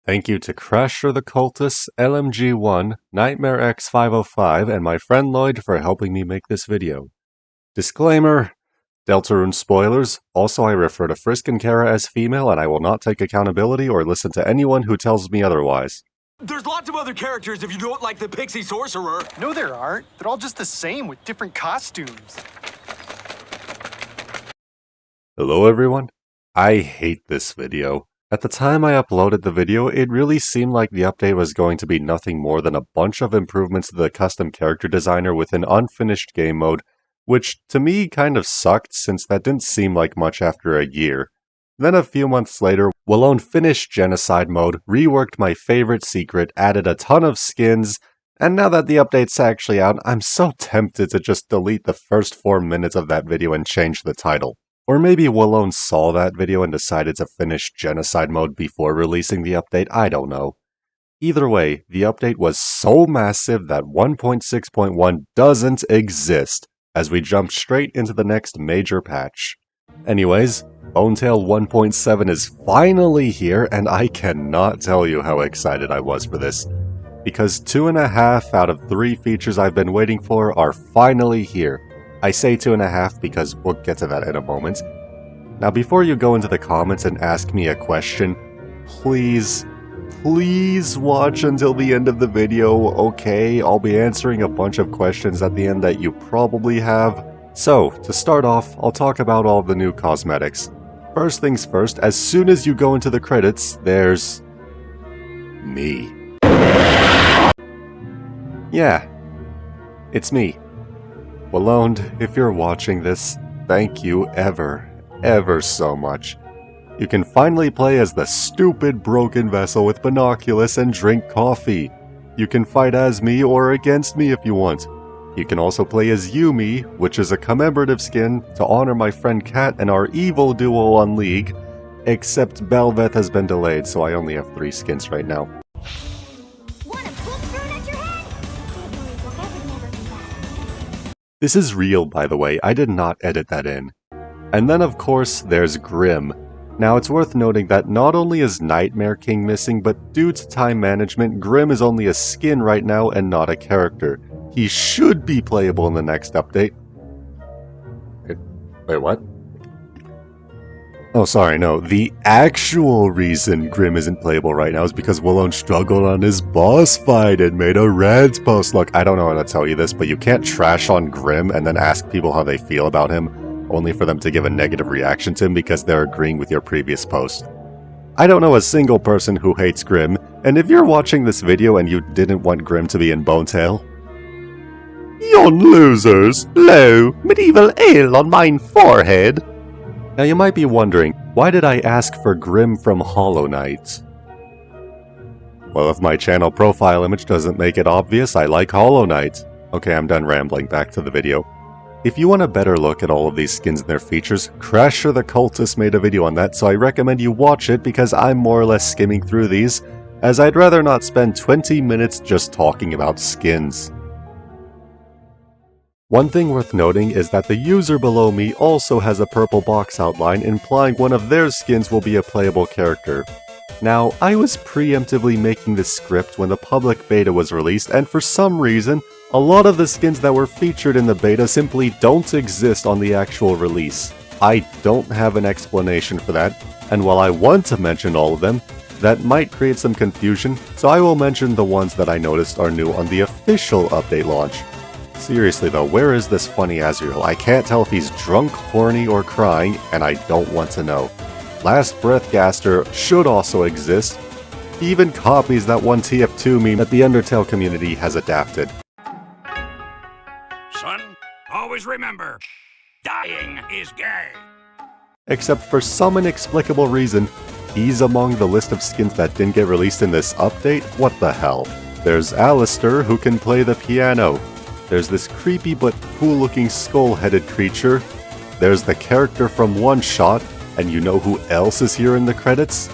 Thank you to Crasher the Cultist, LMG1, Nightmare X505, and my friend Lloyd for helping me make this video. Disclaimer: Deltarune spoilers. Also, I refer to Frisk and Chara as female, and I will not take accountability or listen to anyone who tells me otherwise. There's lots of other characters if you don't like the Pixie Sorcerer. No, there aren't. They're all just the same with different costumes. Hello everyone. I hate this video. At the time I uploaded the video, it really seemed like the update was going to be nothing more than a bunch of improvements to the custom character designer with an unfinished game mode, which to me kind of sucked since that didn't seem like much after a year. Then a few months later, Wallone finished Genocide mode, reworked my favorite secret, added a ton of skins, and now that the update's actually out, I'm so tempted to just delete the first 4 minutes of that video and change the title. Or maybe Wallone saw that video and decided to finish Genocide mode before releasing the update, I don't know. Either way, the update was so massive that 1.6.1 doesn't exist, as we jump straight into the next major patch. Anyways, Bonetale 1.7 is finally here, and I cannot tell you how excited I was for this. Because 2.5 out of 3 features I've been waiting for are finally here. I say 2.5 because we'll get to that in a moment. Now before you go into the comments and ask me a question, please watch until the end of the video, okay? I'll be answering a bunch of questions at the end that you probably have. So, to start off, I'll talk about all the new cosmetics. First things first, as soon as you go into the credits, there's... me. Yeah, it's me. Wallone, if you're watching this, thank you ever so much. You can finally play as the stupid broken vessel with binoculars and drink coffee. You can fight as me or against me if you want. You can also play as Yumi, which is a commemorative skin to honor my friend Kat and our evil duo on League, except Belveth has been delayed, so I only have 3 skins right now. This is real, by the way, I did not edit that in. And then of course, there's Grim. Now it's worth noting that not only is Nightmare King missing, but due to time management, Grim is only a skin right now and not a character. He should be playable in the next update. Wait, what? Oh, sorry, no. The actual reason Grim isn't playable right now is because Wallone struggled on his boss fight and made a rant post. Look, I don't know how to tell you this, but you can't trash on Grim and then ask people how they feel about him, only for them to give a negative reaction to him because they're agreeing with your previous post. I don't know a single person who hates Grim, and if you're watching this video and you didn't want Grim to be in Bonetale, yon losers! Lo, medieval ale on mine forehead! Now you might be wondering, why did I ask for Grim from Hollow Knight? Well, if my channel profile image doesn't make it obvious, I like Hollow Knight. Okay, I'm done rambling, back to the video. If you want a better look at all of these skins and their features, Crasher the Cultist made a video on that, so I recommend you watch it because I'm more or less skimming through these, as I'd rather not spend 20 minutes just talking about skins. One thing worth noting is that the user below me also has a purple box outline implying one of their skins will be a playable character. Now, I was preemptively making this script when the public beta was released, and for some reason, a lot of the skins that were featured in the beta simply don't exist on the actual release. I don't have an explanation for that, and while I want to mention all of them, that might create some confusion, so I will mention the ones that I noticed are new on the official update launch. Seriously though, where is this funny Azrael? I can't tell if he's drunk, horny, or crying, and I don't want to know. Last Breath Gaster should also exist. He even copies that one TF2 meme that the Undertale community has adapted. Son, always remember, dying is gay. Except for some inexplicable reason, he's among the list of skins that didn't get released in this update? What the hell? There's Alistair, who can play the piano. There's this creepy but cool-looking skull-headed creature. There's the character from One Shot, and you know who else is here in the credits?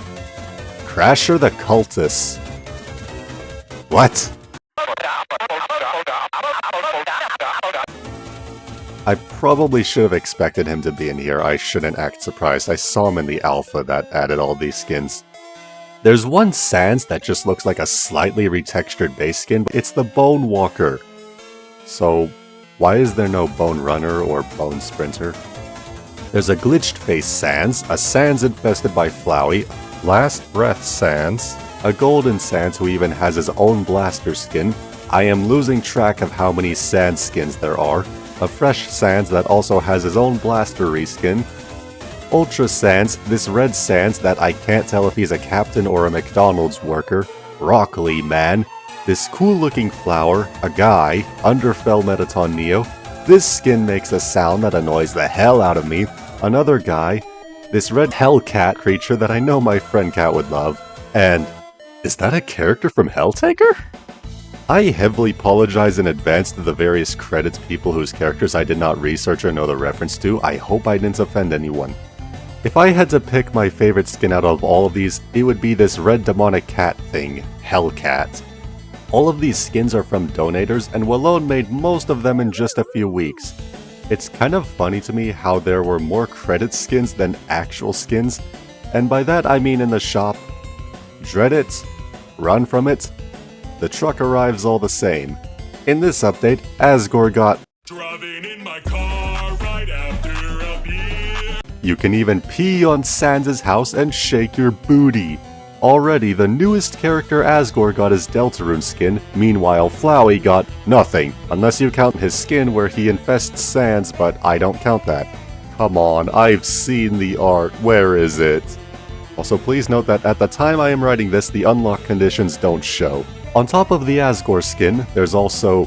Crasher the Cultist. What? I probably should have expected him to be in here. I shouldn't act surprised. I saw him in the alpha that added all these skins. There's one Sans that just looks like a slightly retextured base skin, but it's the Bone Walker. So, why is there no Bone Runner or Bone Sprinter? There's a glitched face Sans, a Sans infested by Flowey, Last Breath Sans, a golden Sans who even has his own blaster skin. I am losing track of how many Sans skins there are. A fresh Sans that also has his own blaster reskin. Ultra Sans, this red Sans that I can't tell if he's a captain or a McDonald's worker. Broccoli Man, this cool looking flower, a guy, Underfell Metaton Neo. This skin makes a sound that annoys the hell out of me. Another guy, this red Hellcat creature that I know my friend Cat would love. And, is that a character from Helltaker? I heavily apologize in advance to the various credits people whose characters I did not research or know the reference to. I hope I didn't offend anyone. If I had to pick my favorite skin out of all of these, it would be this red demonic cat thing, Hellcat. All of these skins are from donators, and Wallone made most of them in just a few weeks. It's kind of funny to me how there were more credit skins than actual skins, and by that I mean in the shop. Dread it, run from it, the truck arrives all the same. In this update, Asgore got Driving in my car right after a beer. You can even pee on Sans' house and shake your booty. Already, the newest character Asgore got his Deltarune skin, meanwhile Flowey got nothing, unless you count his skin where he infests Sans, but I don't count that. Come on, I've seen the art, where is it? Also, please note that at the time I am writing this, the unlock conditions don't show. On top of the Asgore skin, there's also...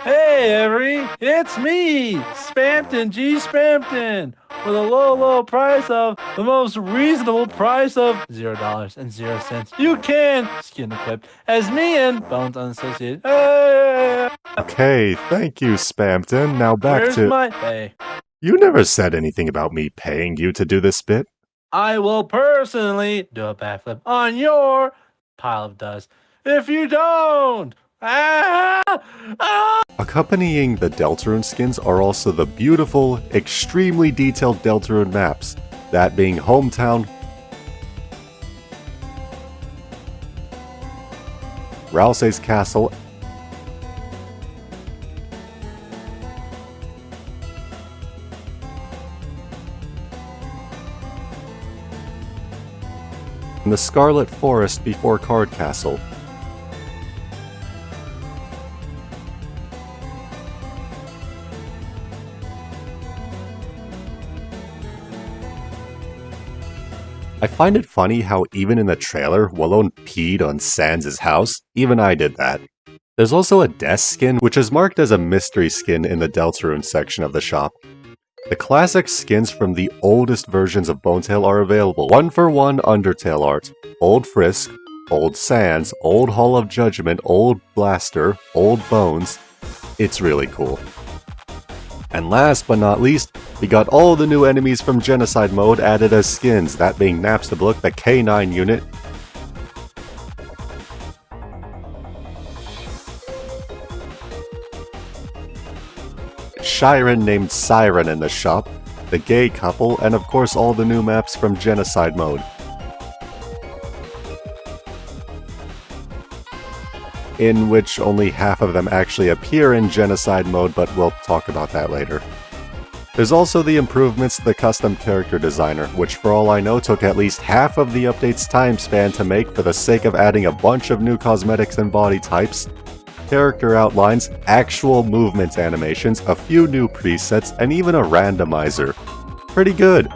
Hey, Every, it's me, Spampton G. Spampton, with a low price of the most reasonable price of $0.00. You can skin equipped as me and Bones Unassociated. Hey! Okay, thank you, Spampton. Now back Where's to... my pay? You never said anything about me paying you to do this bit. I will personally do a backflip on your pile of dust if you don't. Accompanying the Deltarune skins are also the beautiful, extremely detailed Deltarune maps, that being Hometown, Rousey's Castle, and the Scarlet Forest before Card Castle. I find it funny how even in the trailer, Wallone peed on Sans' house. Even I did that. There's also a desk skin, which is marked as a mystery skin in the Deltarune section of the shop. The classic skins from the oldest versions of Bonetale are available. 1-for-1 Undertale art, Old Frisk, Old Sans, Old Hall of Judgment, Old Blaster, Old Bones. It's really cool. And last but not least, we got all the new enemies from Genocide mode added as skins, that being Napstablook, the K9 unit, Shiren named Siren in the shop, the gay couple, and of course all the new maps from Genocide mode. In which only half of them actually appear in Genocide mode, but we'll talk about that later. There's also the improvements to the custom character designer, which for all I know took at least half of the update's time span to make for the sake of adding a bunch of new cosmetics and body types, character outlines, actual movement animations, a few new presets, and even a randomizer. Pretty good!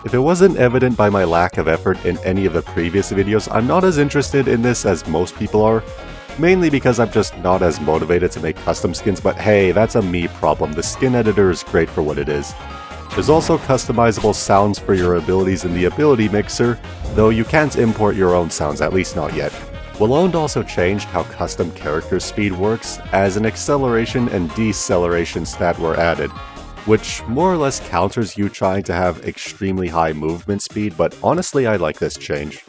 If it wasn't evident by my lack of effort in any of the previous videos, I'm not as interested in this as most people are. Mainly because I'm just not as motivated to make custom skins, but hey, that's a me problem. The skin editor is great for what it is. There's also customizable sounds for your abilities in the ability mixer, though you can't import your own sounds, at least not yet. Wallone also changed how custom character speed works, as an acceleration and deceleration stat were added, which more or less counters you trying to have extremely high movement speed, but honestly I like this change.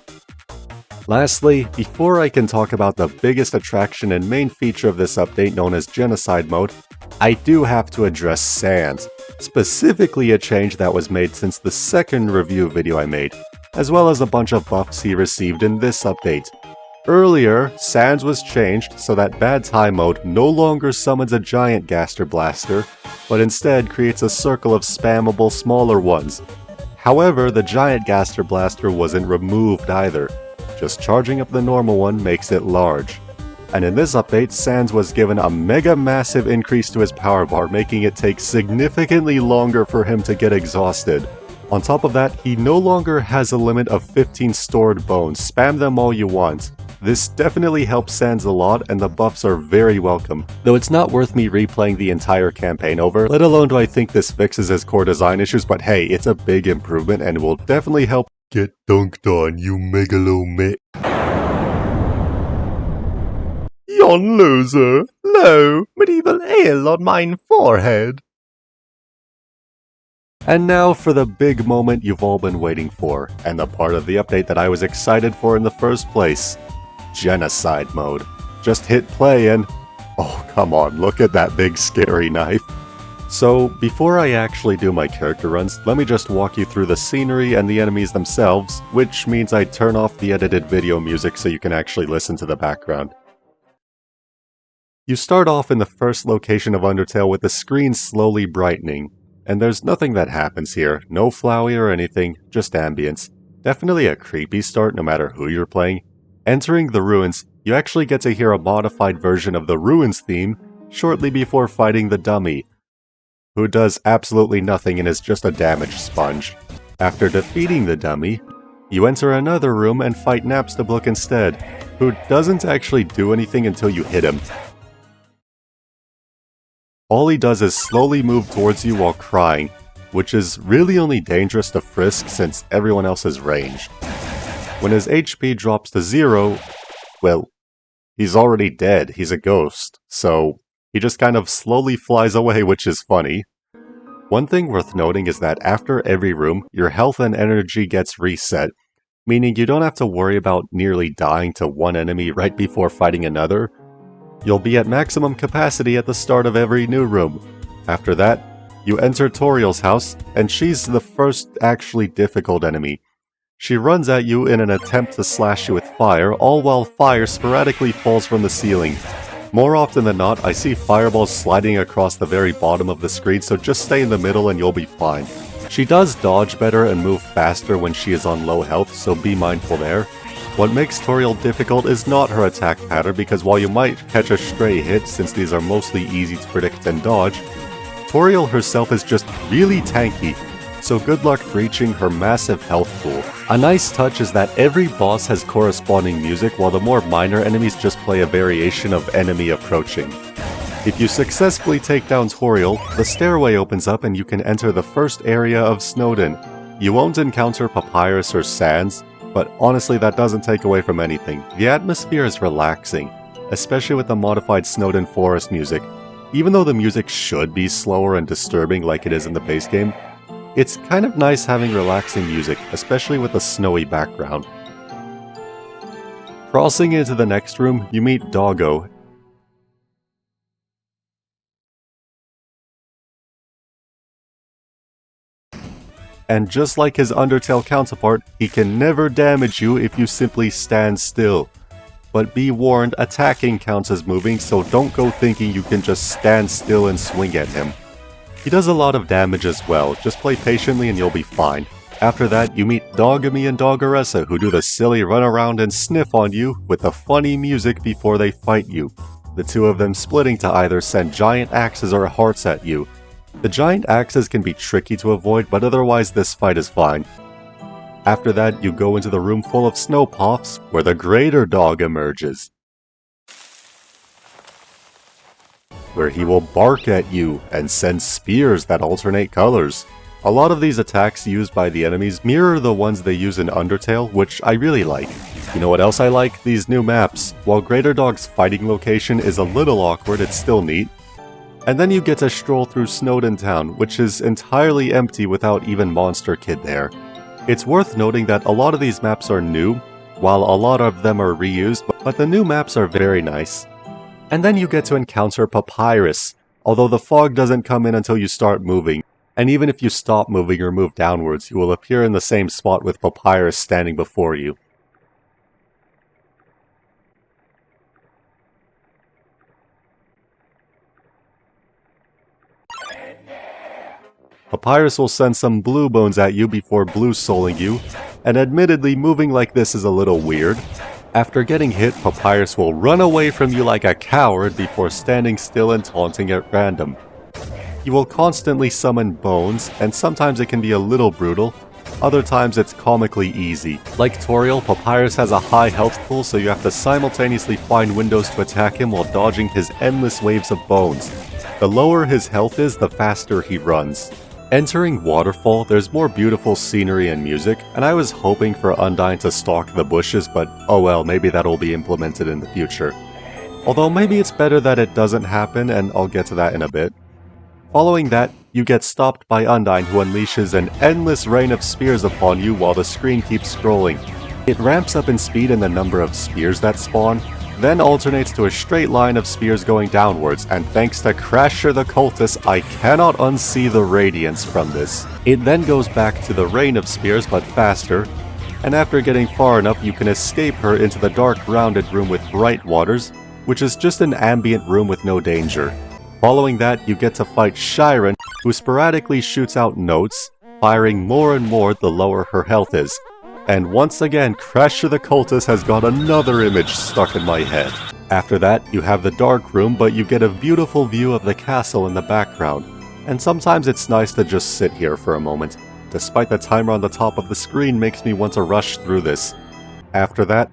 Lastly, before I can talk about the biggest attraction and main feature of this update known as Genocide mode, I do have to address Sans, specifically a change that was made since the second review video I made. as well as a bunch of buffs he received in this update. Earlier, Sans was changed so that Bad Time mode no longer summons a giant Gaster Blaster, but instead creates a circle of spammable smaller ones. However, the giant Gaster Blaster wasn't removed either, just charging up the normal one makes it large. And in this update, Sans was given a mega massive increase to his power bar, making it take significantly longer for him to get exhausted. On top of that, he no longer has a limit of 15 stored bones, spam them all you want. This definitely helps Sans a lot, and the buffs are very welcome. Though it's not worth me replaying the entire campaign over, let alone do I think this fixes his core design issues, but hey, it's a big improvement and will definitely help get dunked on, you Megalomania. Yon loser! Lo, medieval ale on mine forehead! And now for the big moment you've all been waiting for, and the part of the update that I was excited for in the first place. Genocide mode. Just hit play and... oh, come on, look at that big scary knife. So, before I actually do my character runs, let me just walk you through the scenery and the enemies themselves, which means I turn off the edited video music so you can actually listen to the background. You start off in the first location of Undertale with the screen slowly brightening, and there's nothing that happens here, no Flowey or anything, just ambience. Definitely a creepy start no matter who you're playing. Entering the ruins, you actually get to hear a modified version of the ruins theme shortly before fighting the dummy, who does absolutely nothing and is just a damage sponge. After defeating the dummy, you enter another room and fight Napstablook instead, who doesn't actually do anything until you hit him. All he does is slowly move towards you while crying, which is really only dangerous to Frisk since everyone else is ranged. When his HP drops to 0, well, he's already dead, he's a ghost, so he just kind of slowly flies away, which is funny. One thing worth noting is that after every room, your health and energy gets reset, meaning you don't have to worry about nearly dying to one enemy right before fighting another. You'll be at maximum capacity at the start of every new room. After that, you enter Toriel's house, and she's the first actually difficult enemy. She runs at you in an attempt to slash you with fire, all while fire sporadically falls from the ceiling. More often than not, I see fireballs sliding across the very bottom of the screen, so just stay in the middle and you'll be fine. She does dodge better and move faster when she is on low health, so be mindful there. What makes Toriel difficult is not her attack pattern, because while you might catch a stray hit since these are mostly easy to predict and dodge, Toriel herself is just really tanky, so good luck reaching her massive health pool. A nice touch is that every boss has corresponding music, while the more minor enemies just play a variation of enemy approaching. If you successfully take down Toriel, the stairway opens up and you can enter the first area of Snowdin. You won't encounter Papyrus or Sans, but honestly that doesn't take away from anything. The atmosphere is relaxing, especially with the modified Snowdin Forest music. Even though the music should be slower and disturbing like it is in the base game, it's kind of nice having relaxing music, especially with a snowy background. Crossing into the next room, you meet Doggo. And just like his Undertale counterpart, he can never damage you if you simply stand still. But be warned, attacking counts as moving, so don't go thinking you can just stand still and swing at him. He does a lot of damage as well, just play patiently and you'll be fine. After that, you meet Dogamy and Doggeressa, who do the silly run around and sniff on you with the funny music before they fight you. The two of them splitting to either send giant axes or hearts at you. The giant axes can be tricky to avoid, but otherwise this fight is fine. After that, you go into the room full of snow puffs, where the greater dog emerges, where he will bark at you and send spears that alternate colors. A lot of these attacks used by the enemies mirror the ones they use in Undertale, which I really like. You know what else I like? These new maps. While Greater Dog's fighting location is a little awkward, it's still neat. And then you get to stroll through Snowdin Town, which is entirely empty without even Monster Kid there. It's worth noting that a lot of these maps are new, while a lot of them are reused, but the new maps are very nice. And then you get to encounter Papyrus, although the fog doesn't come in until you start moving. And even if you stop moving or move downwards, you will appear in the same spot with Papyrus standing before you. Papyrus will send some blue bones at you before blue souling you, and admittedly moving like this is a little weird. After getting hit, Papyrus will run away from you like a coward before standing still and taunting at random. You will constantly summon bones, and sometimes it can be a little brutal, other times it's comically easy. Like Toriel, Papyrus has a high health pool, so you have to simultaneously find windows to attack him while dodging his endless waves of bones. The lower his health is, the faster he runs. Entering Waterfall, there's more beautiful scenery and music, and I was hoping for Undyne to stalk the bushes, but oh well, maybe that'll be implemented in the future. Although maybe it's better that it doesn't happen, and I'll get to that in a bit. Following that, you get stopped by Undyne, who unleashes an endless rain of spears upon you while the screen keeps scrolling. It ramps up in speed and the number of spears that spawn, then alternates to a straight line of spears going downwards, and thanks to Crasher the Cultist, I cannot unsee the radiance from this. It then goes back to the rain of spears, but faster, and after getting far enough you can escape her into the dark rounded room with bright waters, which is just an ambient room with no danger. Following that, you get to fight Chiron, who sporadically shoots out notes, firing more and more the lower her health is. And once again, Crasher the Cultist has got another image stuck in my head. After that, you have the dark room, but you get a beautiful view of the castle in the background. And sometimes it's nice to just sit here for a moment, despite the timer on the top of the screen makes me want to rush through this. After that,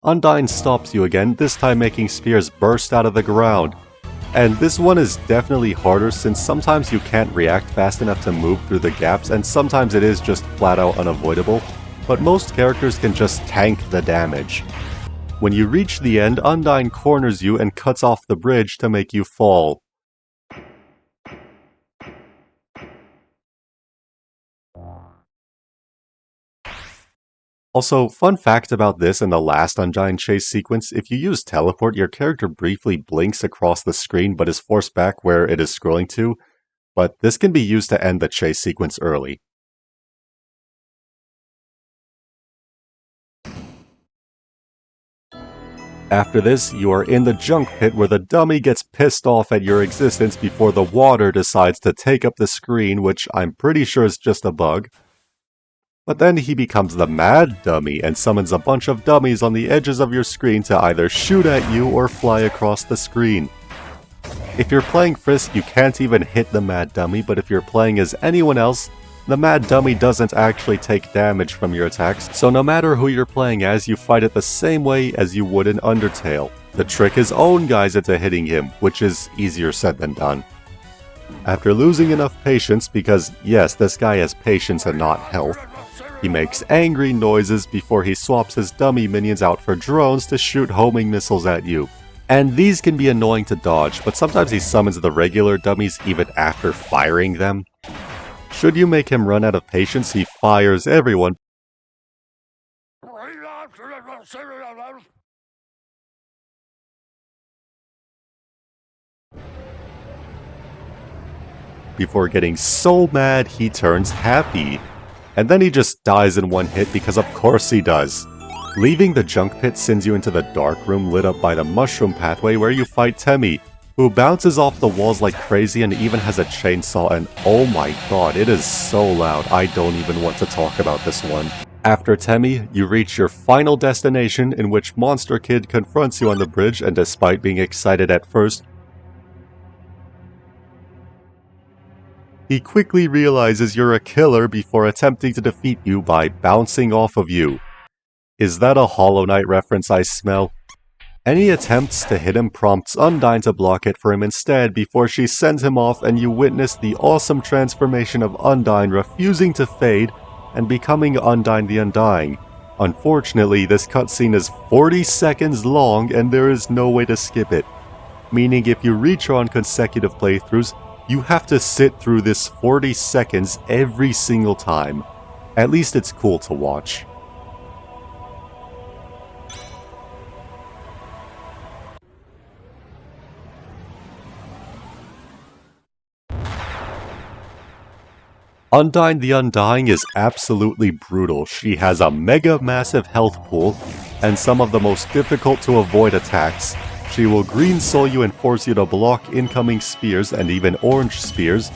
Undyne stops you again, this time making spears burst out of the ground. And this one is definitely harder since sometimes you can't react fast enough to move through the gaps, and sometimes it is just flat out unavoidable, but most characters can just tank the damage. When you reach the end, Undyne corners you and cuts off the bridge to make you fall. Also, fun fact about this and the last Undyne chase sequence, if you use teleport, your character briefly blinks across the screen but is forced back where it is scrolling to, but this can be used to end the chase sequence early. After this, you are in the junk pit where the dummy gets pissed off at your existence before the water decides to take up the screen, which I'm pretty sure is just a bug. But then he becomes the mad dummy and summons a bunch of dummies on the edges of your screen to either shoot at you or fly across the screen. If you're playing Frisk, you can't even hit the mad dummy, but if you're playing as anyone else, the mad dummy doesn't actually take damage from your attacks, so no matter who you're playing as, you fight it the same way as you would in Undertale. The trick is own guys into hitting him, which is easier said than done. After losing enough patience, because yes, this guy has patience and not health, he makes angry noises before he swaps his dummy minions out for drones to shoot homing missiles at you. And these can be annoying to dodge, but sometimes he summons the regular dummies even after firing them. Should you make him run out of patience, he fires everyone. Before getting so mad he turns happy. And then he just dies in one hit because of course he does. Leaving the junk pit sends you into the dark room lit up by the mushroom pathway where you fight Temmie, who bounces off the walls like crazy and even has a chainsaw, and oh my god, it is so loud, I don't even want to talk about this one. After Temmie, you reach your final destination in which Monster Kid confronts you on the bridge, and despite being excited at first, he quickly realizes you're a killer before attempting to defeat you by bouncing off of you. Is that a Hollow Knight reference I smell? Any attempts to hit him prompts Undyne to block it for him instead before she sends him off, and you witness the awesome transformation of Undyne refusing to fade and becoming Undyne the Undying. Unfortunately, this cutscene is 40 seconds long and there is no way to skip it, meaning if you reach her on consecutive playthroughs, you have to sit through this 40 seconds every single time. At least it's cool to watch. Undyne the Undying is absolutely brutal. She has a mega massive health pool and some of the most difficult to avoid attacks. She will green soul you and force you to block incoming spears and even orange spears.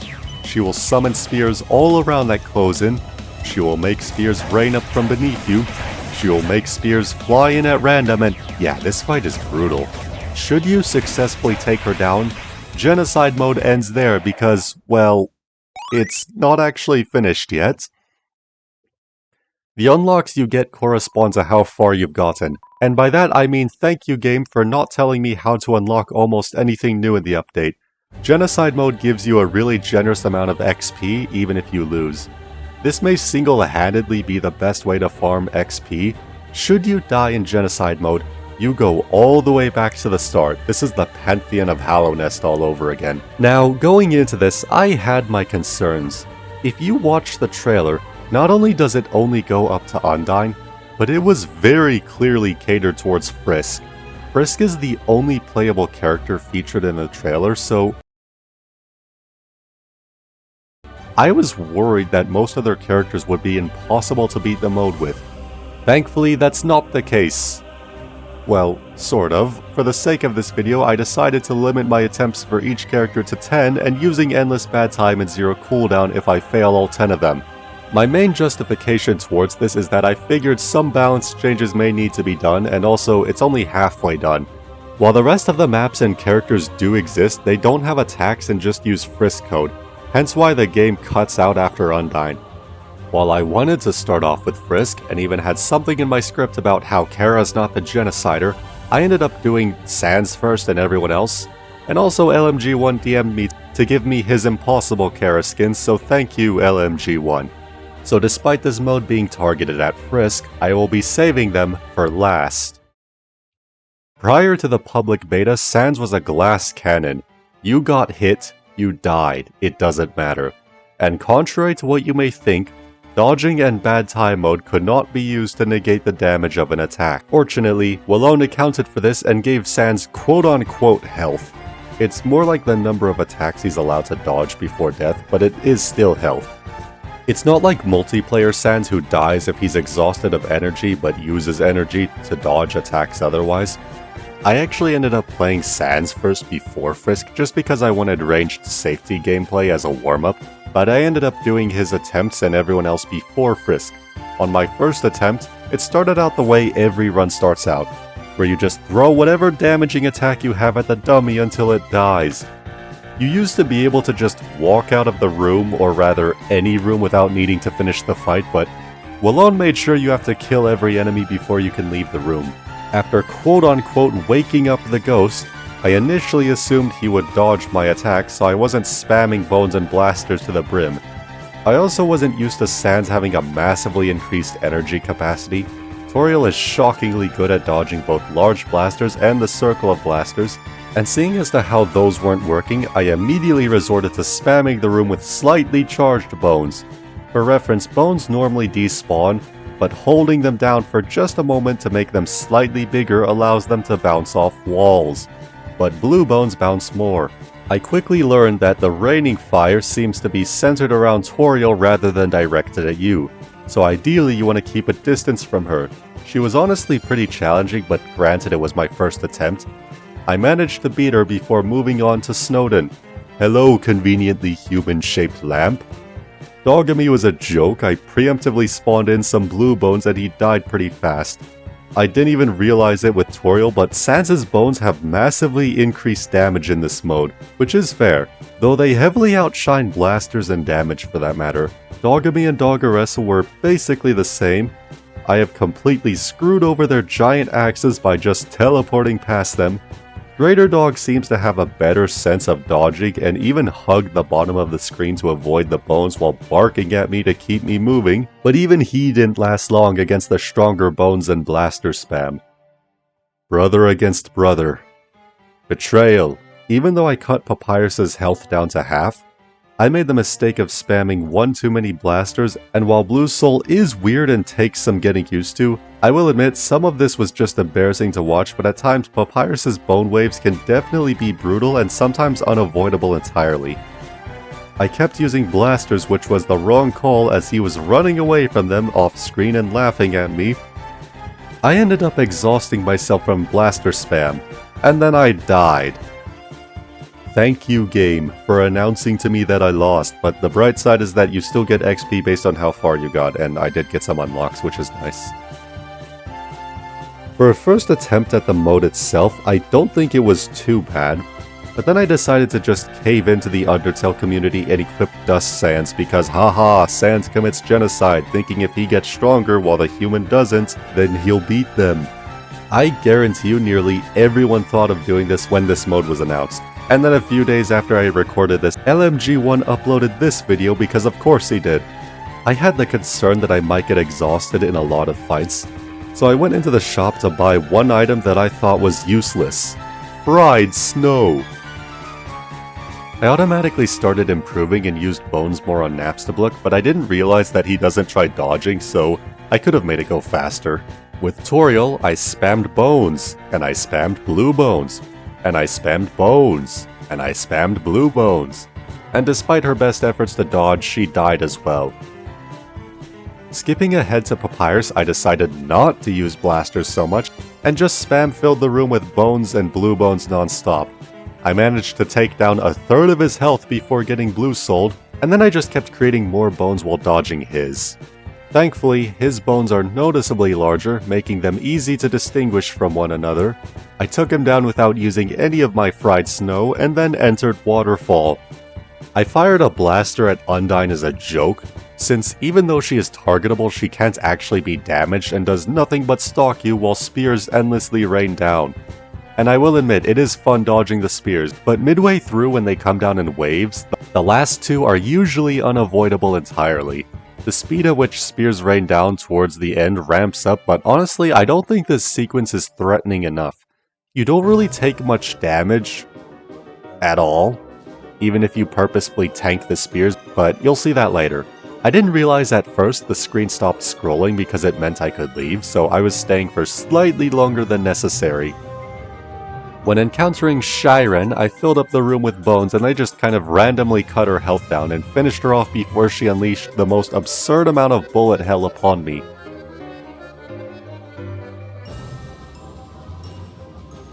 She will summon spears all around that close in. She will make spears rain up from beneath you. She will make spears fly in at random, and yeah, this fight is brutal. Should you successfully take her down, Genocide mode ends there because, well, it's not actually finished yet. The unlocks you get correspond to how far you've gotten, and by that I mean thank you game for not telling me how to unlock almost anything new in the update. Genocide mode gives you a really generous amount of XP even if you lose. This may single-handedly be the best way to farm XP. Should you die in Genocide mode, you go all the way back to the start. This is the Pantheon of Hallownest all over again. Now, going into this, I had my concerns. If you watch the trailer, not only does it only go up to Undyne, but it was very clearly catered towards Frisk. Frisk is the only playable character featured in the trailer, so I was worried that most other characters would be impossible to beat the mode with. Thankfully, that's not the case. Well, sort of. For the sake of this video, I decided to limit my attempts for each character to 10 and using endless bad time and 0 cooldown if I fail all 10 of them. My main justification towards this is that I figured some balance changes may need to be done, and also it's only halfway done. While the rest of the maps and characters do exist, they don't have attacks and just use Frisk code, hence why the game cuts out after Undyne. While I wanted to start off with Frisk, and even had something in my script about how Chara's not the genocider, I ended up doing Sans first and everyone else, and also LMG1 DM'd me to give me his impossible Chara skin, so thank you LMG1. So despite this mode being targeted at Frisk, I will be saving them for last. Prior to the public beta, Sans was a glass cannon. You got hit, you died, it doesn't matter. And contrary to what you may think, dodging and bad time mode could not be used to negate the damage of an attack. Fortunately, Wallone accounted for this and gave Sans quote-unquote health. It's more like the number of attacks he's allowed to dodge before death, but it is still health. It's not like multiplayer Sans who dies if he's exhausted of energy but uses energy to dodge attacks otherwise. I actually ended up playing Sans first before Frisk just because I wanted ranged safety gameplay as a warm-up, but I ended up doing his attempts and everyone else before Frisk. On my first attempt, it started out the way every run starts out, where you just throw whatever damaging attack you have at the dummy until it dies. You used to be able to just walk out of the room, or rather any room without needing to finish the fight, but Wallone made sure you have to kill every enemy before you can leave the room. After quote-unquote waking up the ghost, I initially assumed he would dodge my attacks, so I wasn't spamming bones and blasters to the brim. I also wasn't used to Sans having a massively increased energy capacity. Toriel is shockingly good at dodging both large blasters and the circle of blasters, and seeing as to how those weren't working, I immediately resorted to spamming the room with slightly charged bones. For reference, bones normally despawn, but holding them down for just a moment to make them slightly bigger allows them to bounce off walls. But blue bones bounce more. I quickly learned that the raining fire seems to be centered around Toriel rather than directed at you, so ideally you want to keep a distance from her. She was honestly pretty challenging, but granted it was my first attempt. I managed to beat her before moving on to Snowden. Hello, conveniently human-shaped lamp. Dogamy was a joke. I preemptively spawned in some blue bones and he died pretty fast. I didn't even realize it with Toriel, but Sans's bones have massively increased damage in this mode, which is fair, though they heavily outshine blasters in damage for that matter. Dogamy and Doggeressa were basically the same. I have completely screwed over their giant axes by just teleporting past them. Greater Dog seems to have a better sense of dodging and even hugged the bottom of the screen to avoid the bones while barking at me to keep me moving, but even he didn't last long against the stronger bones and blaster spam. Brother against brother. Betrayal. Even though I cut Papyrus's health down to half, I made the mistake of spamming one too many blasters, and while Blue Soul is weird and takes some getting used to, I will admit some of this was just embarrassing to watch, but at times Papyrus's bone waves can definitely be brutal and sometimes unavoidable entirely. I kept using blasters, which was the wrong call as he was running away from them off screen and laughing at me. I ended up exhausting myself from blaster spam, and then I died. Thank you, game, for announcing to me that I lost, but the bright side is that you still get XP based on how far you got, and I did get some unlocks, which is nice. For a first attempt at the mode itself, I don't think it was too bad, but then I decided to just cave into the Undertale community and equip Dust Sans because haha, Sans commits genocide, thinking if he gets stronger while the human doesn't, then he'll beat them. I guarantee you nearly everyone thought of doing this when this mode was announced. And then a few days after I recorded this, LMG1 uploaded this video because of course he did. I had the concern that I might get exhausted in a lot of fights, so I went into the shop to buy one item that I thought was useless. Fried snow! I automatically started improving and used bones more on Napstablook, but I didn't realize that he doesn't try dodging, so I could have made it go faster. With Toriel, I spammed bones, and I spammed blue bones, and I spammed bones, and I spammed blue bones. And despite her best efforts to dodge, she died as well. Skipping ahead to Papyrus, I decided not to use blasters so much, and just spam-filled the room with bones and blue bones non-stop. I managed to take down a third of his health before getting blue souled, and then I just kept creating more bones while dodging his. Thankfully, his bones are noticeably larger, making them easy to distinguish from one another. I took him down without using any of my fried snow, and then entered Waterfall. I fired a blaster at Undyne as a joke, since even though she is targetable, she can't actually be damaged and does nothing but stalk you while spears endlessly rain down. And I will admit, it is fun dodging the spears, but midway through when they come down in waves, the last two are usually unavoidable entirely. The speed at which spears rain down towards the end ramps up, but honestly, I don't think this sequence is threatening enough. You don't really take much damage at all, even if you purposefully tank the spears, but you'll see that later. I didn't realize at first the screen stopped scrolling because it meant I could leave, so I was staying for slightly longer than necessary. When encountering Shiren, I filled up the room with bones and I just kind of randomly cut her health down and finished her off before she unleashed the most absurd amount of bullet hell upon me.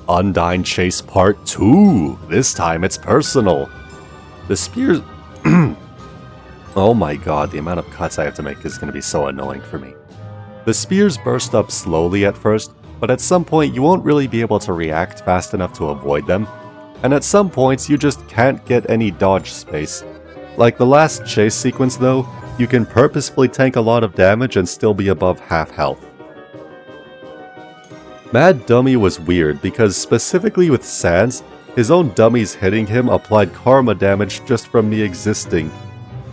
Undyne Chase Part 2! This time it's personal! The spears... Oh my god, the amount of cuts I have to make is going to be so annoying for me. The spears burst up slowly at first, but at some point you won't really be able to react fast enough to avoid them, and at some points you just can't get any dodge space. Like the last chase sequence though, you can purposefully tank a lot of damage and still be above half health. Mad Dummy was weird because specifically with Sans, his own dummies hitting him applied karma damage just from me existing.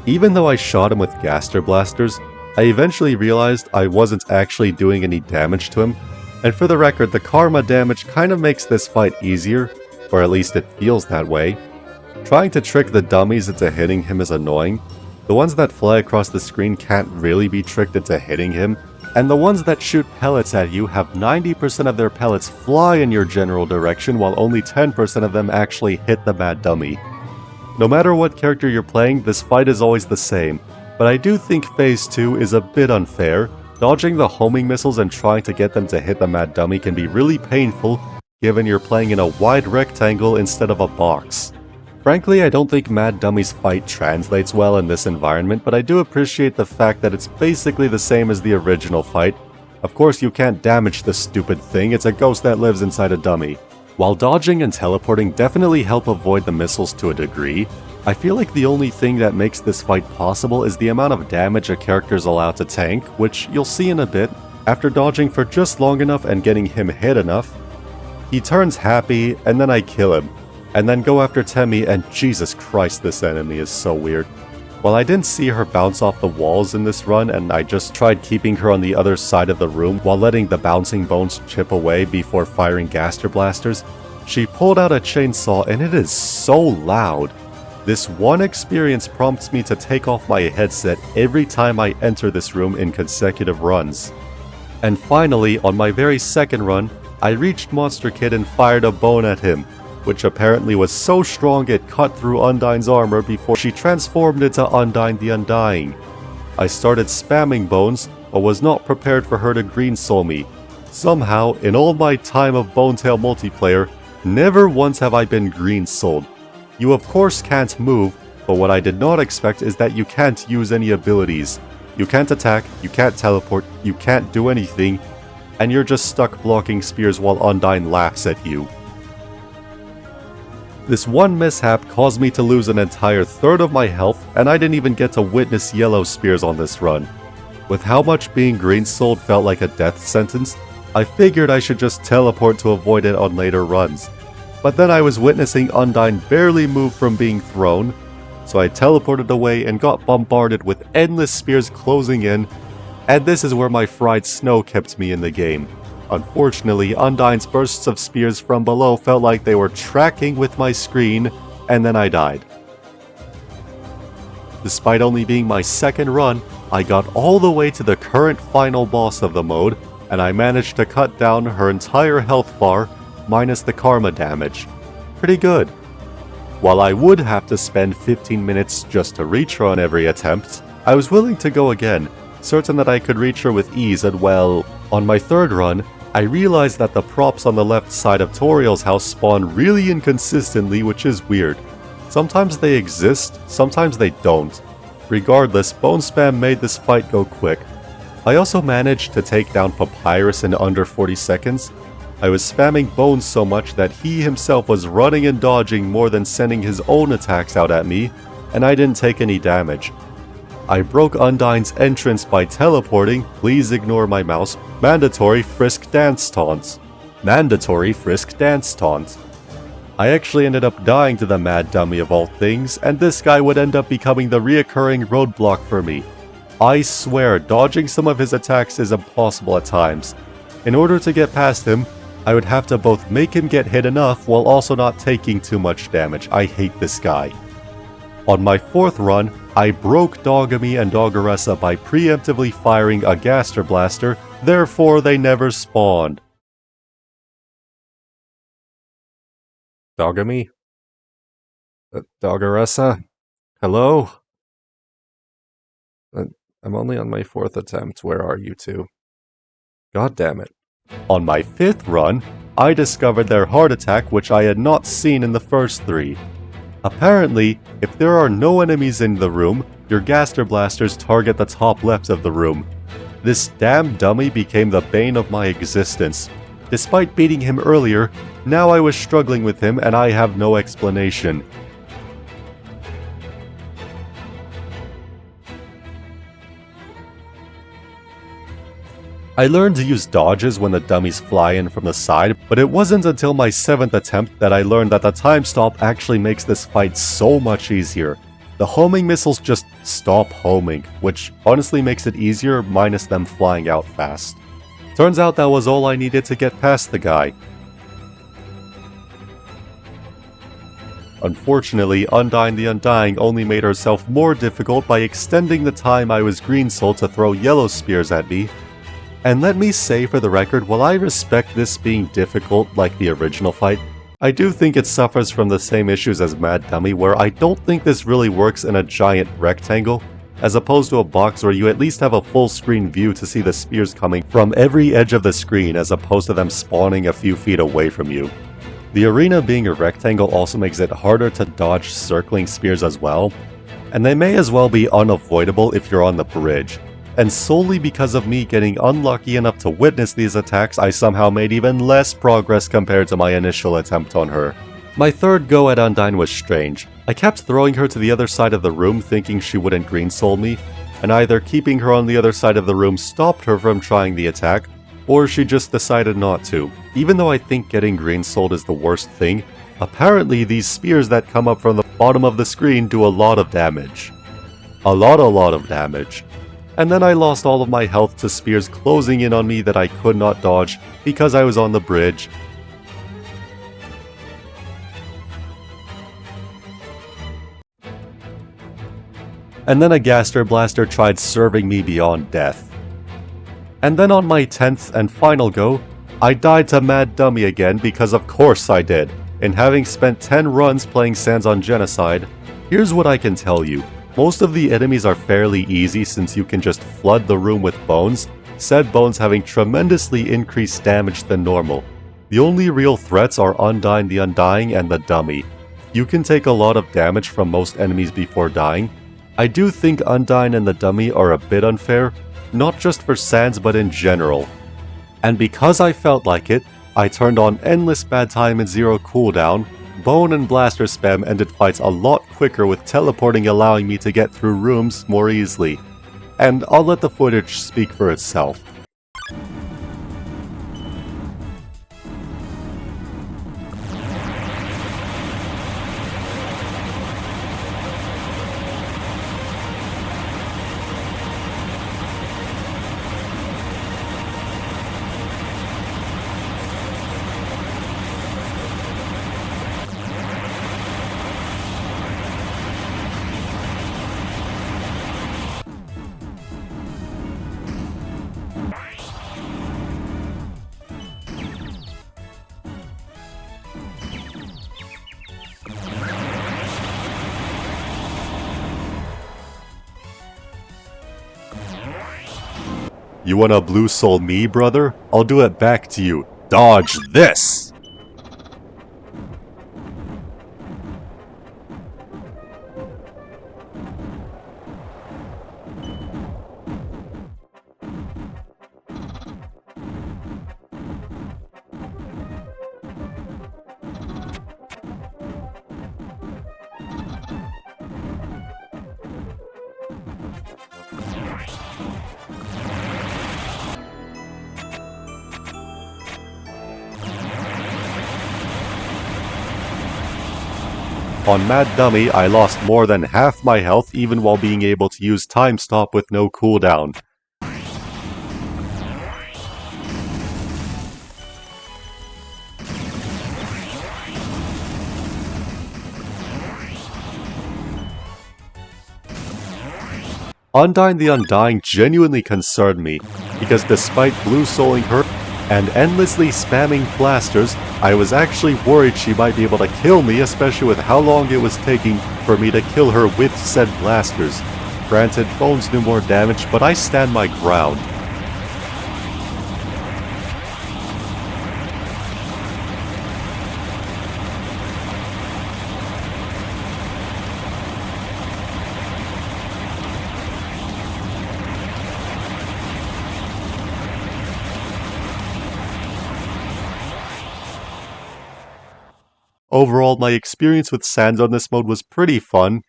Even though I shot him with Gaster Blasters, I eventually realized I wasn't actually doing any damage to him. And for the record, the karma damage kind of makes this fight easier, or at least it feels that way. Trying to trick the dummies into hitting him is annoying. The ones that fly across the screen can't really be tricked into hitting him, and the ones that shoot pellets at you have 90% of their pellets fly in your general direction while only 10% of them actually hit the Mad Dummy. No matter what character you're playing, this fight is always the same, but I do think Phase 2 is a bit unfair. Dodging the homing missiles and trying to get them to hit the Mad Dummy can be really painful, given you're playing in a wide rectangle instead of a box. Frankly, I don't think Mad Dummy's fight translates well in this environment, but I do appreciate the fact that it's basically the same as the original fight. Of course, you can't damage the stupid thing, it's a ghost that lives inside a dummy. While dodging and teleporting definitely help avoid the missiles to a degree, I feel like the only thing that makes this fight possible is the amount of damage a character is allowed to tank, which you'll see in a bit. After dodging for just long enough and getting him hit enough, he turns happy, and then I kill him, and then go after Temmie, and Jesus Christ, this enemy is so weird. While I didn't see her bounce off the walls in this run, and I just tried keeping her on the other side of the room while letting the bouncing bones chip away before firing Gaster Blasters, she pulled out a chainsaw and it is so loud. This one experience prompts me to take off my headset every time I enter this room in consecutive runs. And finally, on my very second run, I reached Monster Kid and fired a bone at him. which apparently was so strong it cut through Undyne's armor before she transformed into Undyne the Undying. I started spamming bones, but was not prepared for her to green soul me. Somehow, in all my time of Bonetale multiplayer, never once have I been green souled. You of course can't move, but what I did not expect is that you can't use any abilities. You can't attack, you can't teleport, you can't do anything, and you're just stuck blocking spears while Undyne laughs at you. This one mishap caused me to lose an entire third of my health, and I didn't even get to witness yellow spears on this run. With how much being green souled felt like a death sentence, I figured I should just teleport to avoid it on later runs. But then I was witnessing Undyne barely move from being thrown, so I teleported away and got bombarded with endless spears closing in, and this is where my fried snow kept me in the game. Unfortunately, Undyne's bursts of spears from below felt like they were tracking with my screen, and then I died. Despite only being my second run, I got all the way to the current final boss of the mode, and I managed to cut down her entire health bar, minus the karma damage. Pretty good. While I would have to spend 15 minutes just to reach her on every attempt, I was willing to go again, certain that I could reach her with ease, and well, on my third run, I realized that the props on the left side of Toriel's house spawn really inconsistently, which is weird. Sometimes they exist, sometimes they don't. Regardless, bone spam made this fight go quick. I also managed to take down Papyrus in under 40 seconds. I was spamming bones so much that he himself was running and dodging more than sending his own attacks out at me, and I didn't take any damage. I broke Undyne's entrance by teleporting, please ignore my mouse, mandatory Frisk dance taunts. Mandatory Frisk dance taunt. I actually ended up dying to the mad dummy of all things, and this guy would end up becoming the reoccurring roadblock for me. I swear, dodging some of his attacks is impossible at times. In order to get past him, I would have to both make him get hit enough while also not taking too much damage. I hate this guy. On my fourth run, I broke Dogamy and Doggeressa by preemptively firing a Gaster Blaster, therefore they never spawned. Dogamy? Doggeressa? Hello? I'm only on my fourth attempt, where are you two? God damn it. On my fifth run, I discovered their heart attack, which I had not seen in the first three. Apparently, if there are no enemies in the room, your Gaster Blasters target the top left of the room. This damn dummy became the bane of my existence. Despite beating him earlier, now I was struggling with him and I have no explanation. I learned to use dodges when the dummies fly in from the side, but it wasn't until my 7th attempt that I learned that the time stop actually makes this fight so much easier. The homing missiles just stop homing, which honestly makes it easier minus them flying out fast. Turns out that was all I needed to get past the guy. Unfortunately, Undyne the Undying only made herself more difficult by extending the time I was green souled to throw yellow spears at me. And let me say for the record, while I respect this being difficult like the original fight, I do think it suffers from the same issues as Mad Dummy, where I don't think this really works in a giant rectangle, as opposed to a box where you at least have a full screen view to see the spears coming from every edge of the screen as opposed to them spawning a few feet away from you. The arena being a rectangle also makes it harder to dodge circling spears as well, and they may as well be unavoidable if you're on the bridge. And solely because of me getting unlucky enough to witness these attacks, I somehow made even less progress compared to my initial attempt on her. My third go at Undyne was strange. I kept throwing her to the other side of the room thinking she wouldn't green soul me, and either keeping her on the other side of the room stopped her from trying the attack, or she just decided not to. Even though I think getting green souled is the worst thing, apparently these spears that come up from the bottom of the screen do a lot of damage. A lot of damage. And then I lost all of my health to spears closing in on me that I could not dodge because I was on the bridge. And then a Gaster Blaster tried serving me beyond death. And then on my 10th and final go, I died to Mad Dummy again because of course I did. And having spent 10 runs playing Sans on Genocide, here's what I can tell you. Most of the enemies are fairly easy since you can just flood the room with bones, said bones having tremendously increased damage than normal. The only real threats are Undyne the Undying and the Dummy. You can take a lot of damage from most enemies before dying. I do think Undyne and the Dummy are a bit unfair, not just for Sans but in general. And because I felt like it, I turned on endless bad time and zero cooldown. Bone and blaster spam ended fights a lot quicker with teleporting allowing me to get through rooms more easily. And I'll let the footage speak for itself. You wanna blue soul me, brother? I'll do it back to you. Dodge this! On Mad Dummy, I lost more than half my health even while being able to use Time Stop with no cooldown. Undyne the Undying genuinely concerned me, because despite blue souling her and endlessly spamming blasters, I was actually worried she might be able to kill me, especially with how long it was taking for me to kill her with said blasters. Granted, Bones do more damage, but I stand my ground. Overall, my experience with Sans on this mode was pretty fun,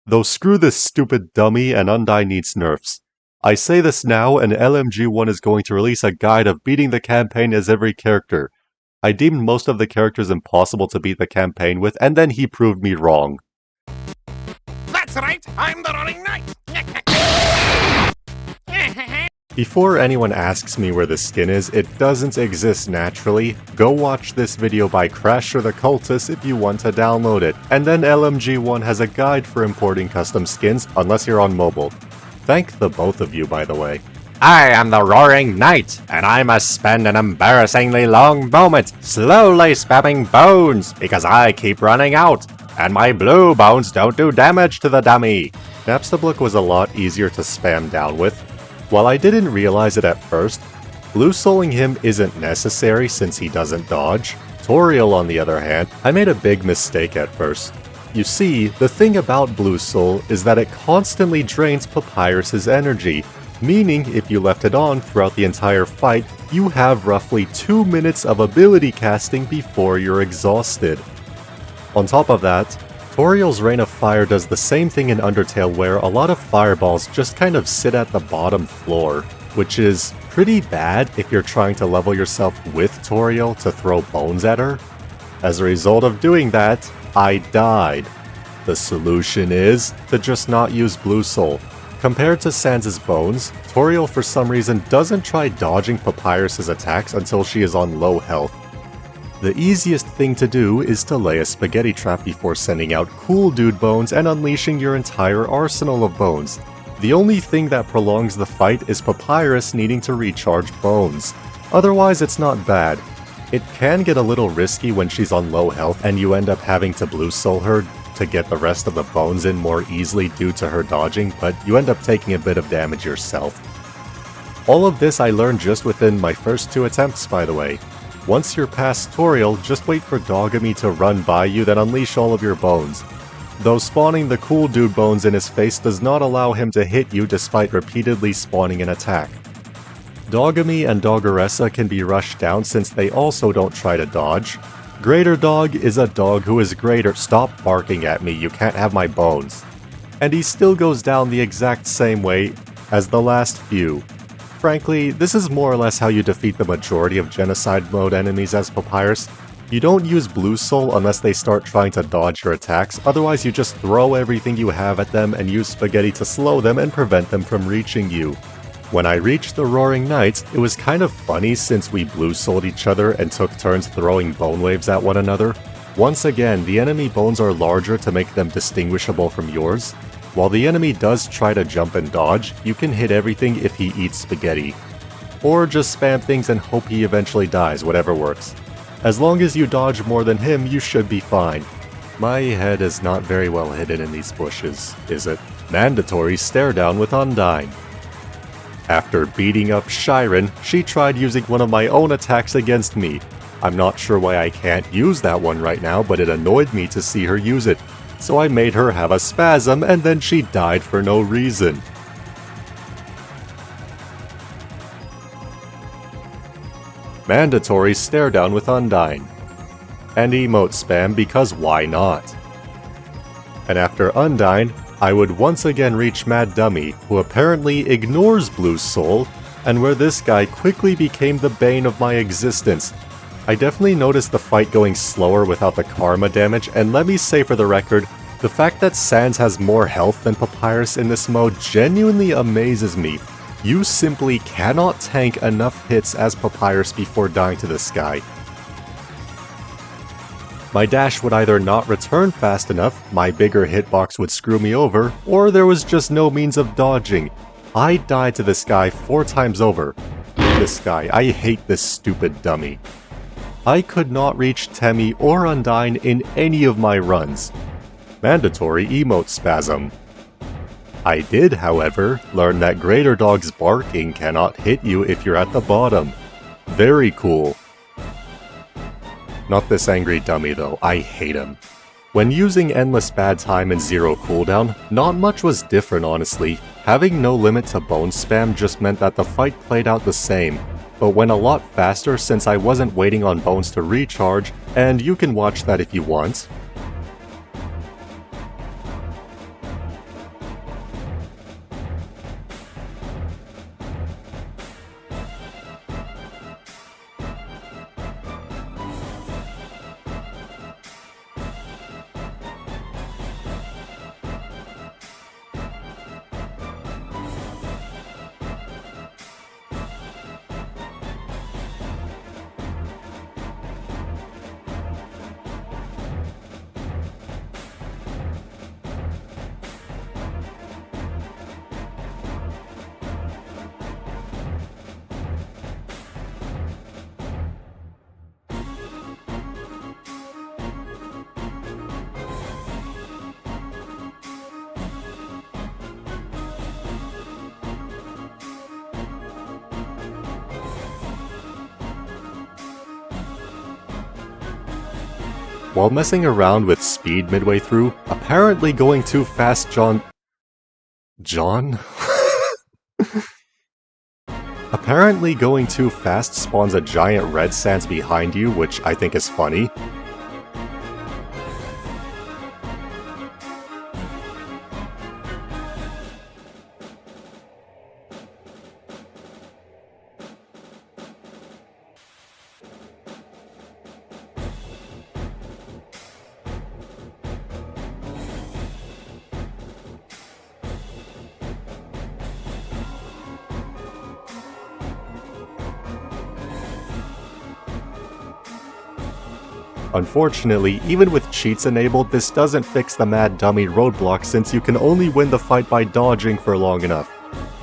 though screw this stupid dummy and Undyne needs nerfs. I say this now, and LMG1 is going to release a guide of beating the campaign as every character. I deemed most of the characters impossible to beat the campaign with, and then he proved me wrong. That's right, I'm the Roaring Knight! Before anyone asks me where the skin is, it doesn't exist naturally. Go watch this video by Crasher the Cultist if you want to download it. And then LMG1 has a guide for importing custom skins, unless you're on mobile. Thank the both of you, by the way. I am the Roaring Knight, and I must spend an embarrassingly long moment slowly spamming bones, because I keep running out, and my blue bones don't do damage to the dummy. Napstablook was a lot easier to spam down with. While I didn't realize it at first, blue souling him isn't necessary since he doesn't dodge. Toriel, on the other hand, I made a big mistake at first. You see, the thing about blue soul is that it constantly drains Papyrus's energy, meaning if you left it on throughout the entire fight, you have roughly 2 minutes of ability casting before you're exhausted. On top of that, Toriel's Rain of Fire does the same thing in Undertale where a lot of fireballs just kind of sit at the bottom floor, which is pretty bad if you're trying to level yourself with Toriel to throw bones at her. As a result of doing that, I died. The solution is to just not use Blue Soul. Compared to Sans' bones, Toriel for some reason doesn't try dodging Papyrus's attacks until she is on low health. The easiest thing to do is to lay a spaghetti trap before sending out Cool Dude bones and unleashing your entire arsenal of bones. The only thing that prolongs the fight is Papyrus needing to recharge bones. Otherwise, it's not bad. It can get a little risky when she's on low health and you end up having to blue soul her to get the rest of the bones in more easily due to her dodging, but you end up taking a bit of damage yourself. All of this I learned just within my first 2 attempts, by the way. Once you're past tutorial, just wait for Dogami to run by you, then unleash all of your bones. Though spawning the cool dude bones in his face does not allow him to hit you despite repeatedly spawning an attack. Dogami and Doggeressa can be rushed down since they also don't try to dodge. Greater Dog is a dog who is greater. Stop barking at me, you can't have my bones. And he still goes down the exact same way as the last few. Frankly, this is more or less how you defeat the majority of Genocide mode enemies as Papyrus. You don't use Blue Soul unless they start trying to dodge your attacks, otherwise you just throw everything you have at them and use Spaghetti to slow them and prevent them from reaching you. When I reached the Roaring Nights, it was kind of funny since we Blue Souled each other and took turns throwing bone waves at one another. Once again, the enemy bones are larger to make them distinguishable from yours. While the enemy does try to jump and dodge, you can hit everything if he eats spaghetti. Or just spam things and hope he eventually dies, whatever works. As long as you dodge more than him, you should be fine. My head is not very well hidden in these bushes, is it? Mandatory stare down with Undyne. After beating up Shiren, she tried using one of my own attacks against me. I'm not sure why I can't use that one right now, but it annoyed me to see her use it. So I made her have a spasm and then she died for no reason. Mandatory stare down with Undyne. And emote spam because why not? And after Undyne, I would once again reach Mad Dummy, who apparently ignores Blue Soul, and where this guy quickly became the bane of my existence. I definitely noticed the fight going slower without the karma damage, and let me say for the record, the fact that Sans has more health than Papyrus in this mode genuinely amazes me. You simply cannot tank enough hits as Papyrus before dying to this guy. My dash would either not return fast enough, my bigger hitbox would screw me over, or there was just no means of dodging. I died to this guy 4 times over. This guy, I hate this stupid dummy. I could not reach Temmie or Undyne in any of my runs. Mandatory emote spasm. I did, however, learn that Greater Dog's barking cannot hit you if you're at the bottom. Very cool. Not this angry dummy though, I hate him. When using Endless Bad Time and Zero Cooldown, not much was different honestly. Having no limit to bone spam just meant that the fight played out the same, but went a lot faster since I wasn't waiting on bones to recharge, and you can watch that if you want. While messing around with speed midway through, apparently going too fast Apparently going too fast spawns a giant red Sans behind you, which I think is funny. Unfortunately, even with cheats enabled, this doesn't fix the Mad Dummy roadblock since you can only win the fight by dodging for long enough.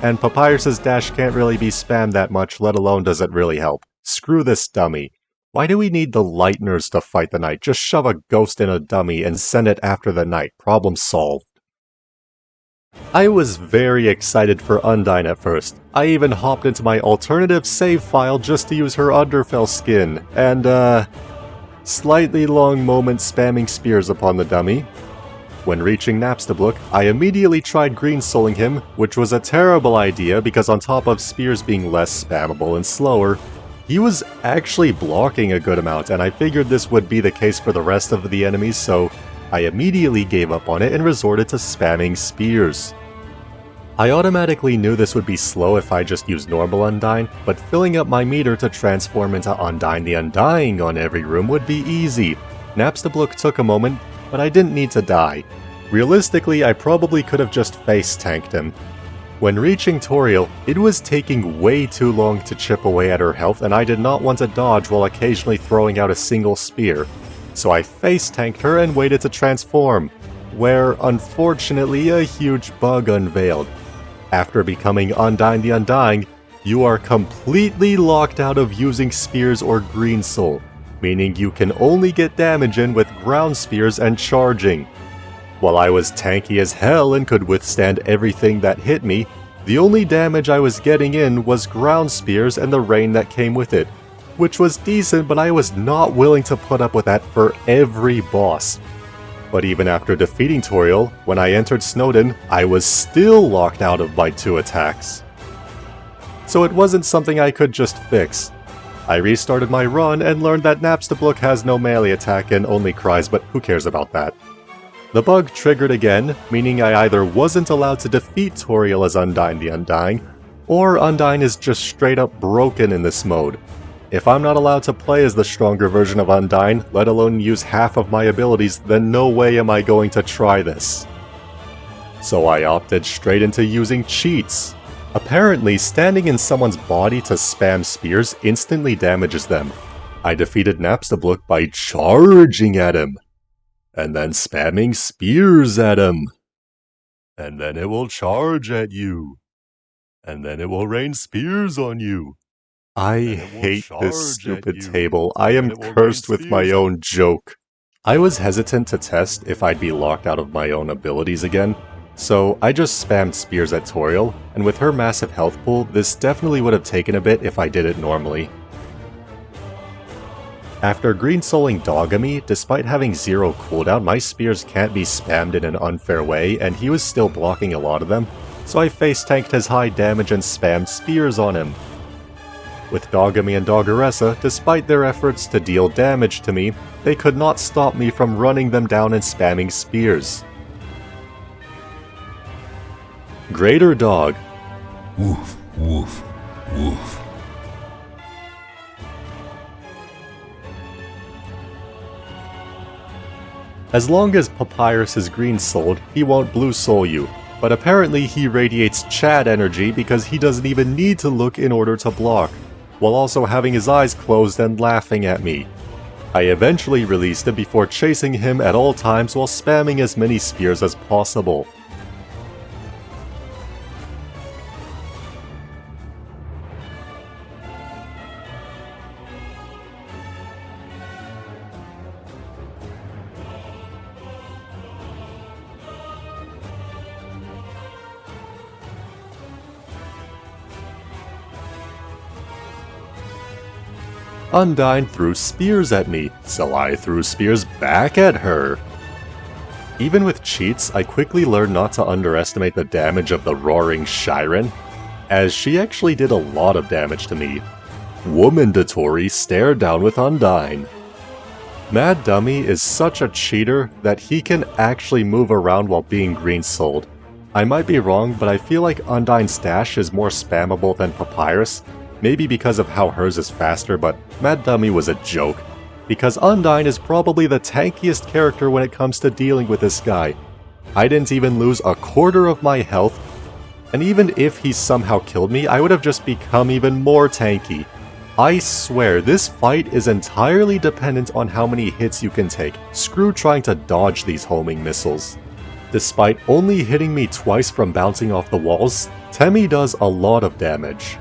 And Papyrus's dash can't really be spammed that much, let alone does it really help. Screw this dummy. Why do we need the Lighteners to fight the Knight? Just shove a ghost in a dummy and send it after the Knight. Problem solved. I was very excited for Undyne at first. I even hopped into my alternative save file just to use her Underfell skin, and slightly long moment spamming spears upon the dummy. When reaching Napstablook, I immediately tried green souling him, which was a terrible idea because on top of spears being less spammable and slower, he was actually blocking a good amount, and I figured this would be the case for the rest of the enemies, so I immediately gave up on it and resorted to spamming spears. I automatically knew this would be slow if I just used normal Undyne, but filling up my meter to transform into Undyne the Undying on every room would be easy. Napstablook took a moment, but I didn't need to die. Realistically, I probably could have just face tanked him. When reaching Toriel, it was taking way too long to chip away at her health, and I did not want to dodge while occasionally throwing out a single spear. So I face tanked her and waited to transform, where unfortunately a huge bug unveiled. After becoming Undyne the Undying, you are completely locked out of using spears or green soul, meaning you can only get damage in with ground spears and charging. While I was tanky as hell and could withstand everything that hit me, the only damage I was getting in was ground spears and the rain that came with it, which was decent, but I was not willing to put up with that for every boss. But even after defeating Toriel, when I entered Snowdin, I was still locked out of my 2 attacks. So it wasn't something I could just fix. I restarted my run and learned that Napstablook has no melee attack and only cries, but who cares about that. The bug triggered again, meaning I either wasn't allowed to defeat Toriel as Undyne the Undying, or Undyne is just straight up broken in this mode. If I'm not allowed to play as the stronger version of Undyne, let alone use half of my abilities, then no way am I going to try this. So I opted straight into using cheats. Apparently, standing in someone's body to spam spears instantly damages them. I defeated Napstablook by charging at him, and then spamming spears at him. And then it will charge at you. And then it will rain spears on you. I hate this stupid table. I am cursed with my own joke. I was hesitant to test if I'd be locked out of my own abilities again, so I just spammed spears at Toriel, and with her massive health pool, this definitely would have taken a bit if I did it normally. After green souling Dogami, despite having 0 cooldown, my spears can't be spammed in an unfair way, and he was still blocking a lot of them, so I face tanked his high damage and spammed spears on him. With Dogami and Doggeressa, despite their efforts to deal damage to me, they could not stop me from running them down and spamming spears. Greater Dog. Woof, woof, woof. As long as Papyrus is green souled, he won't blue soul you, but apparently he radiates Chad energy because he doesn't even need to look in order to block, while also having his eyes closed and laughing at me. I eventually released him before chasing him at all times while spamming as many spears as possible. Undyne threw spears at me, so I threw spears back at her. Even with cheats, I quickly learned not to underestimate the damage of the Roaring Shiren, as she actually did a lot of damage to me. Womandatory stare down with Undyne. Mad Dummy is such a cheater that he can actually move around while being green souled. I might be wrong, but I feel like Undyne's dash is more spammable than Papyrus, maybe because of how hers is faster, but Mad Dummy was a joke, because Undyne is probably the tankiest character when it comes to dealing with this guy. I didn't even lose a quarter of my health, and even if he somehow killed me, I would have just become even more tanky. I swear, this fight is entirely dependent on how many hits you can take. Screw trying to dodge these homing missiles. Despite only hitting me twice from bouncing off the walls, Temmie does a lot of damage.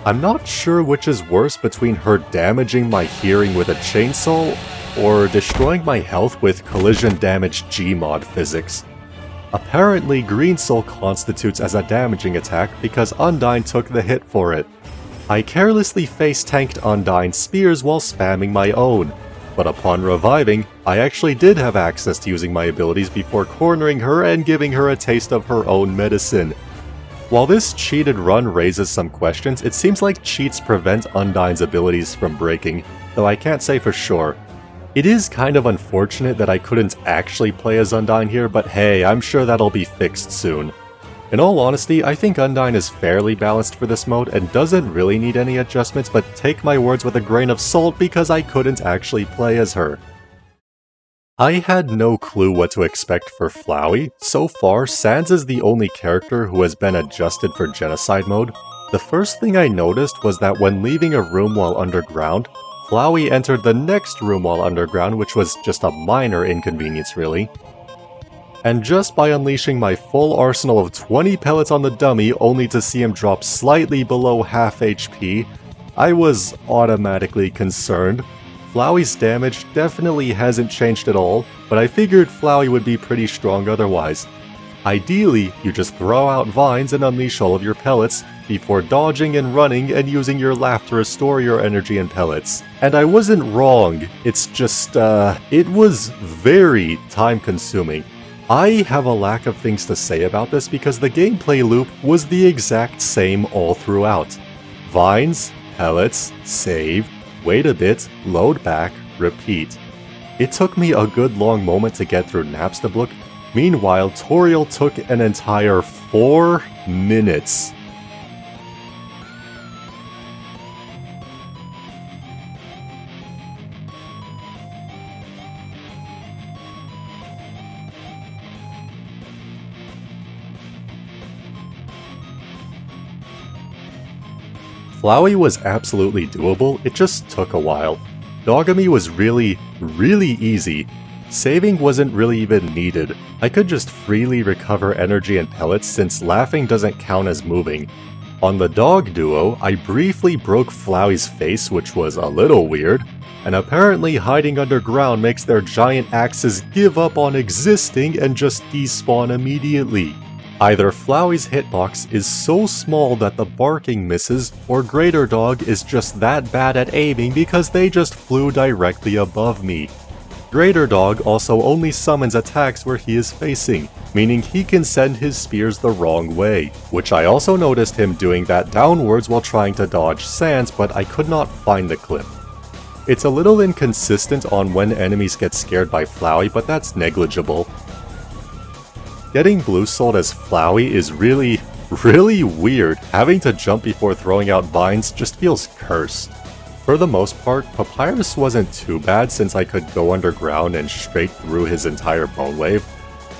I'm not sure which is worse between her damaging my hearing with a chainsaw or destroying my health with collision damage Gmod physics. Apparently, Green Soul constitutes as a damaging attack because Undyne took the hit for it. I carelessly face-tanked Undyne's spears while spamming my own, but upon reviving, I actually did have access to using my abilities before cornering her and giving her a taste of her own medicine. While this cheated run raises some questions, it seems like cheats prevent Undyne's abilities from breaking, though I can't say for sure. It is kind of unfortunate that I couldn't actually play as Undyne here, but hey, I'm sure that'll be fixed soon. In all honesty, I think Undyne is fairly balanced for this mode and doesn't really need any adjustments, but take my words with a grain of salt because I couldn't actually play as her. I had no clue what to expect for Flowey. So far, Sans is the only character who has been adjusted for Genocide mode. The first thing I noticed was that when leaving a room while underground, Flowey entered the next room while underground, which was just a minor inconvenience really. And just by unleashing my full arsenal of 20 pellets on the dummy only to see him drop slightly below half HP, I was automatically concerned. Flowey's damage definitely hasn't changed at all, but I figured Flowey would be pretty strong otherwise. Ideally, you just throw out vines and unleash all of your pellets, before dodging and running and using your laugh to restore your energy and pellets. And I wasn't wrong, it's just, it was very time-consuming. I have a lack of things to say about this because the gameplay loop was the exact same all throughout. Vines, pellets, save, wait a bit, load back, repeat. It took me a good long moment to get through Napstablook. Meanwhile, Toriel took an entire 4 minutes. Flowey was absolutely doable, it just took a while. Dogamy was really easy. Saving wasn't really even needed. I could just freely recover energy and pellets since laughing doesn't count as moving. On the dog duo, I briefly broke Flowey's face, which was a little weird, and apparently hiding underground makes their giant axes give up on existing and just despawn immediately. Either Flowey's hitbox is so small that the barking misses, or Greater Dog is just that bad at aiming because they just flew directly above me. Greater Dog also only summons attacks where he is facing, meaning he can send his spears the wrong way, which I also noticed him doing that downwards while trying to dodge Sans, but I could not find the clip. It's a little inconsistent on when enemies get scared by Flowey, but that's negligible. Getting blue sold as Flowey is really weird. Having to jump before throwing out vines just feels cursed. For the most part, Papyrus wasn't too bad since I could go underground and straight through his entire bone wave,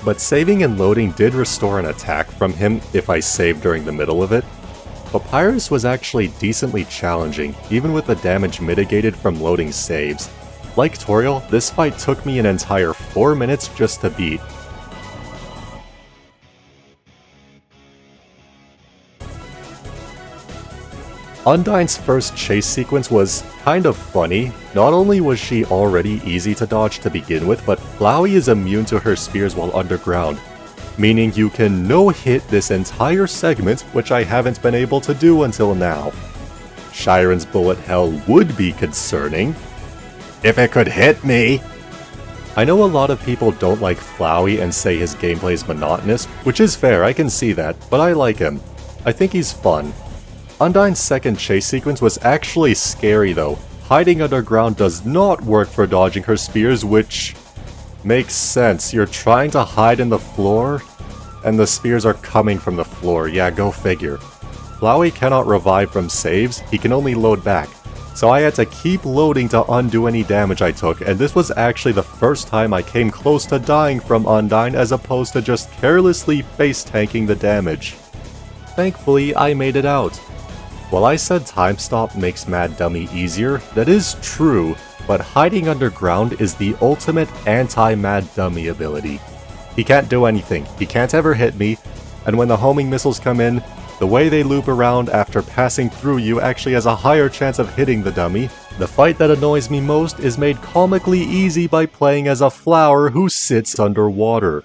but saving and loading did restore an attack from him if I saved during the middle of it. Papyrus was actually decently challenging, even with the damage mitigated from loading saves. Like Toriel, this fight took me an entire 4 minutes just to beat. Undyne's first chase sequence was kind of funny. Not only was she already easy to dodge to begin with, but Flowey is immune to her spears while underground, meaning you can no-hit this entire segment, which I haven't been able to do until now. Shyren's bullet hell would be concerning. If it could hit me! I know a lot of people don't like Flowey and say his gameplay is monotonous, which is fair, I can see that, but I like him. I think he's fun. Undyne's second chase sequence was actually scary though. Hiding underground does not work for dodging her spears, which makes sense. You're trying to hide in the floor, and the spears are coming from the floor. Yeah, go figure. Flowey cannot revive from saves, he can only load back. So I had to keep loading to undo any damage I took, and this was actually the first time I came close to dying from Undyne as opposed to just carelessly face-tanking the damage. Thankfully, I made it out. While I said Time Stop makes Mad Dummy easier, that is true, but hiding underground is the ultimate anti-Mad Dummy ability. He can't do anything, he can't ever hit me, and when the homing missiles come in, The way they loop around after passing through you actually has a higher chance of hitting the dummy. The fight that annoys me most is made comically easy by playing as a flower who sits underwater.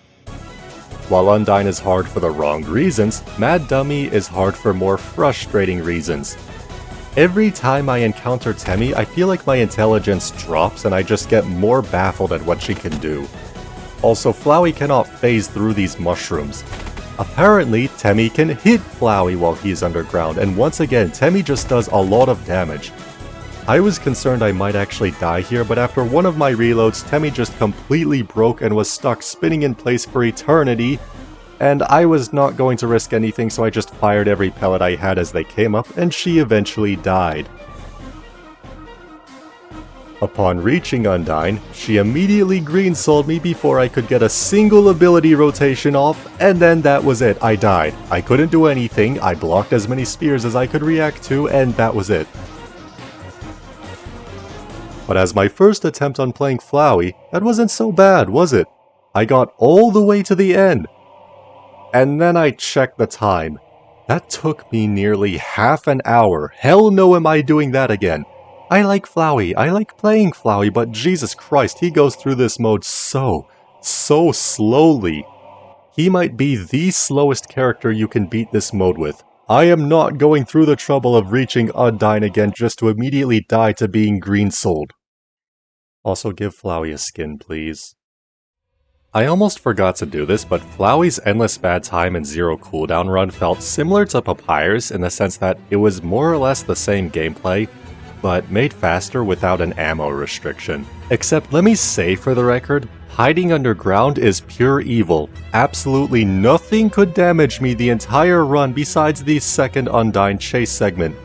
While Undyne is hard for the wrong reasons, Mad Dummy is hard for more frustrating reasons. Every time I encounter Temmie, I feel like my intelligence drops and I just get more baffled at what she can do. Also, Flowey cannot phase through these mushrooms. Apparently, Temmie can hit Flowey while he's underground, and once again, Temmie just does a lot of damage. I was concerned I might actually die here, but after one of my reloads, Temmie just completely broke and was stuck spinning in place for eternity, and I was not going to risk anything, so I just fired every pellet I had as they came up, and she eventually died. Upon reaching Undyne, she immediately green-souled me before I could get a single ability rotation off, and then that was it, I died. I couldn't do anything, I blocked as many spears as I could react to, and that was it. But as my first attempt on playing Flowey, that wasn't so bad, was it? I got all the way to the end. And then I checked the time. That took me nearly half an hour. Hell no am I doing that again. I like Flowey, I like playing Flowey, but Jesus Christ, he goes through this mode so slowly. He might be the slowest character you can beat this mode with. I am not going through the trouble of reaching Undyne again just to immediately die to being green-souled. Also give Flowey a skin, please. I almost forgot to do this, but Flowey's endless bad time and zero cooldown run felt similar to Papyrus in the sense that it was more or less the same gameplay, but made faster without an ammo restriction. Except, let me say for the record, hiding underground is pure evil. Absolutely nothing could damage me the entire run besides the second Undyne chase segment.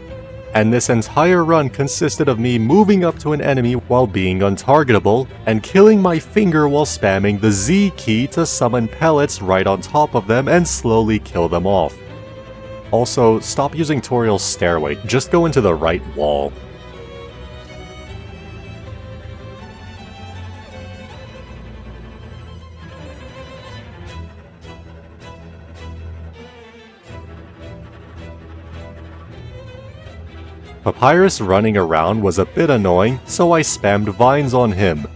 And this entire run consisted of me moving up to an enemy while being untargetable, and killing my finger while spamming the Z key to summon pellets right on top of them and slowly kill them off. Also, stop using Toriel's stairway, just go into the right wall. Papyrus running around was a bit annoying, so I spammed vines on him.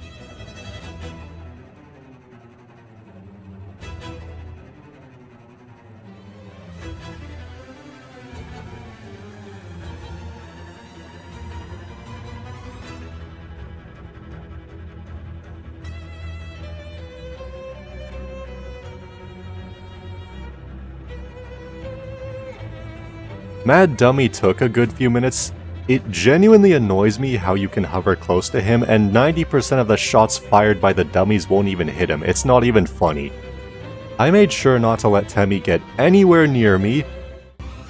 Mad Dummy took a good few minutes. It genuinely annoys me how you can hover close to him and 90% of the shots fired by the dummies won't even hit him. It's not even funny. I made sure not to let Temmie get anywhere near me,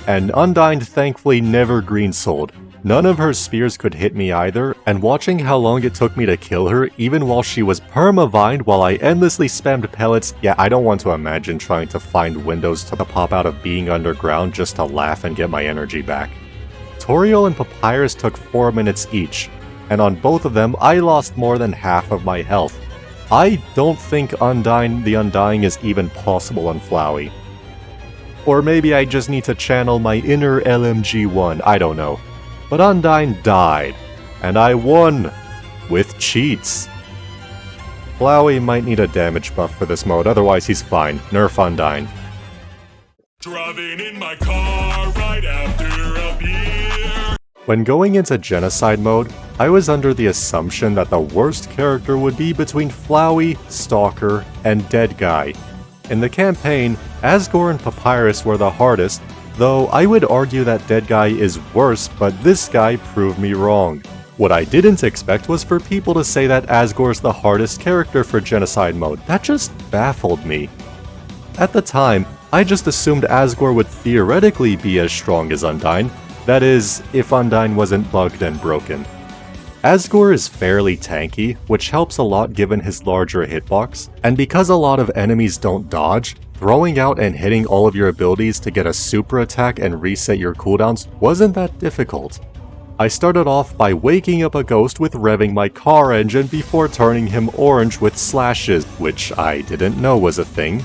and Undyne thankfully never green-souled. None of her spears could hit me either, and watching how long it took me to kill her, even while she was permavined while I endlessly spammed pellets, yeah, I don't want to imagine trying to find windows to pop out of being underground just to laugh and get my energy back. Toriel and Papyrus took 4 minutes each, and on both of them I lost more than half of my health. I don't think Undyne the Undying is even possible on Flowey. Or maybe I just need to channel my inner LMG1, I don't know. But Undyne died, and I won! With cheats. Flowey might need a damage buff for this mode, otherwise he's fine. Nerf Undyne. Driving in my car right after a beer. When going into Genocide mode, I was under the assumption that the worst character would be between Flowey, Stalker, and Dead Guy. In the campaign, Asgore and Papyrus were the hardest, though I would argue that Dead Guy is worse, but this guy proved me wrong. What I didn't expect was for people to say that Asgore's the hardest character for Genocide mode. That just baffled me. At the time, I just assumed Asgore would theoretically be as strong as Undyne, that is, if Undyne wasn't bugged and broken. Asgore is fairly tanky, which helps a lot given his larger hitbox, and because a lot of enemies don't dodge, throwing out and hitting all of your abilities to get a super attack and reset your cooldowns wasn't that difficult. I started off by waking up a ghost with revving my car engine before turning him orange with slashes, which I didn't know was a thing.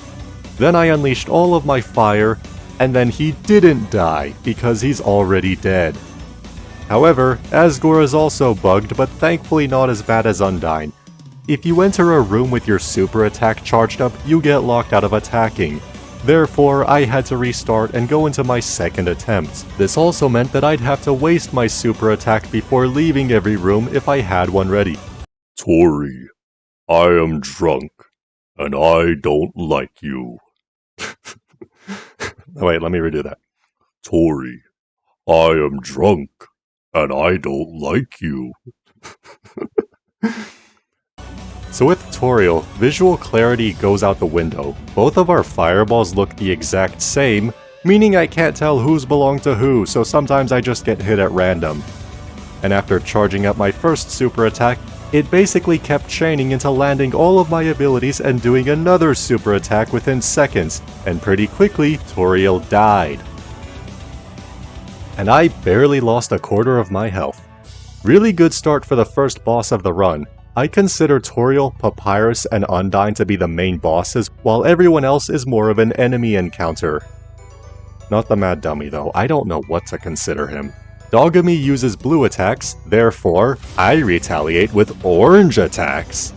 Then I unleashed all of my fire, and then he didn't die because he's already dead. However, Asgore is also bugged, but thankfully not as bad as Undyne. If you enter a room with your super attack charged up, you get locked out of attacking. Therefore, I had to restart and go into my second attempt. This also meant that I'd have to waste my super attack before leaving every room if I had one ready. Tori, I am drunk, and I don't like you. Wait, let me redo that. Tori, I am drunk, and I don't like you. So with Toriel, visual clarity goes out the window. Both of our fireballs look the exact same, meaning I can't tell who's belong to who, so sometimes I just get hit at random. And after charging up my first super attack, it basically kept chaining into landing all of my abilities and doing another super attack within seconds, and pretty quickly, Toriel died. And I barely lost a quarter of my health. Really good start for the first boss of the run. I consider Toriel, Papyrus, and Undyne to be the main bosses, while everyone else is more of an enemy encounter. Not the Mad Dummy though, I don't know what to consider him. Dogami uses blue attacks, therefore, I retaliate with orange attacks.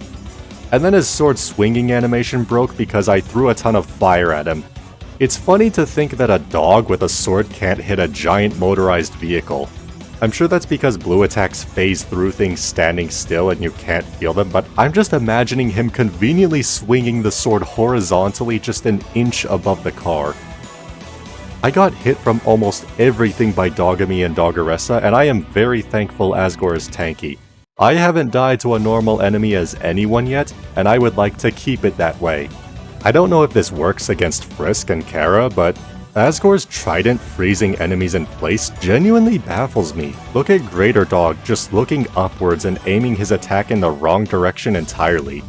And then his sword swinging animation broke because I threw a ton of fire at him. It's funny to think that a dog with a sword can't hit a giant motorized vehicle. I'm sure that's because blue attacks phase through things standing still and you can't feel them, but I'm just imagining him conveniently swinging the sword horizontally just an inch above the car. I got hit from almost everything by Dogami and Doggeressa, and I am very thankful Asgore is tanky. I haven't died to a normal enemy as anyone yet, and I would like to keep it that way. I don't know if this works against Frisk and Chara, but Asgore's trident freezing enemies in place genuinely baffles me. Look at Greater Dog just looking upwards and aiming his attack in the wrong direction entirely.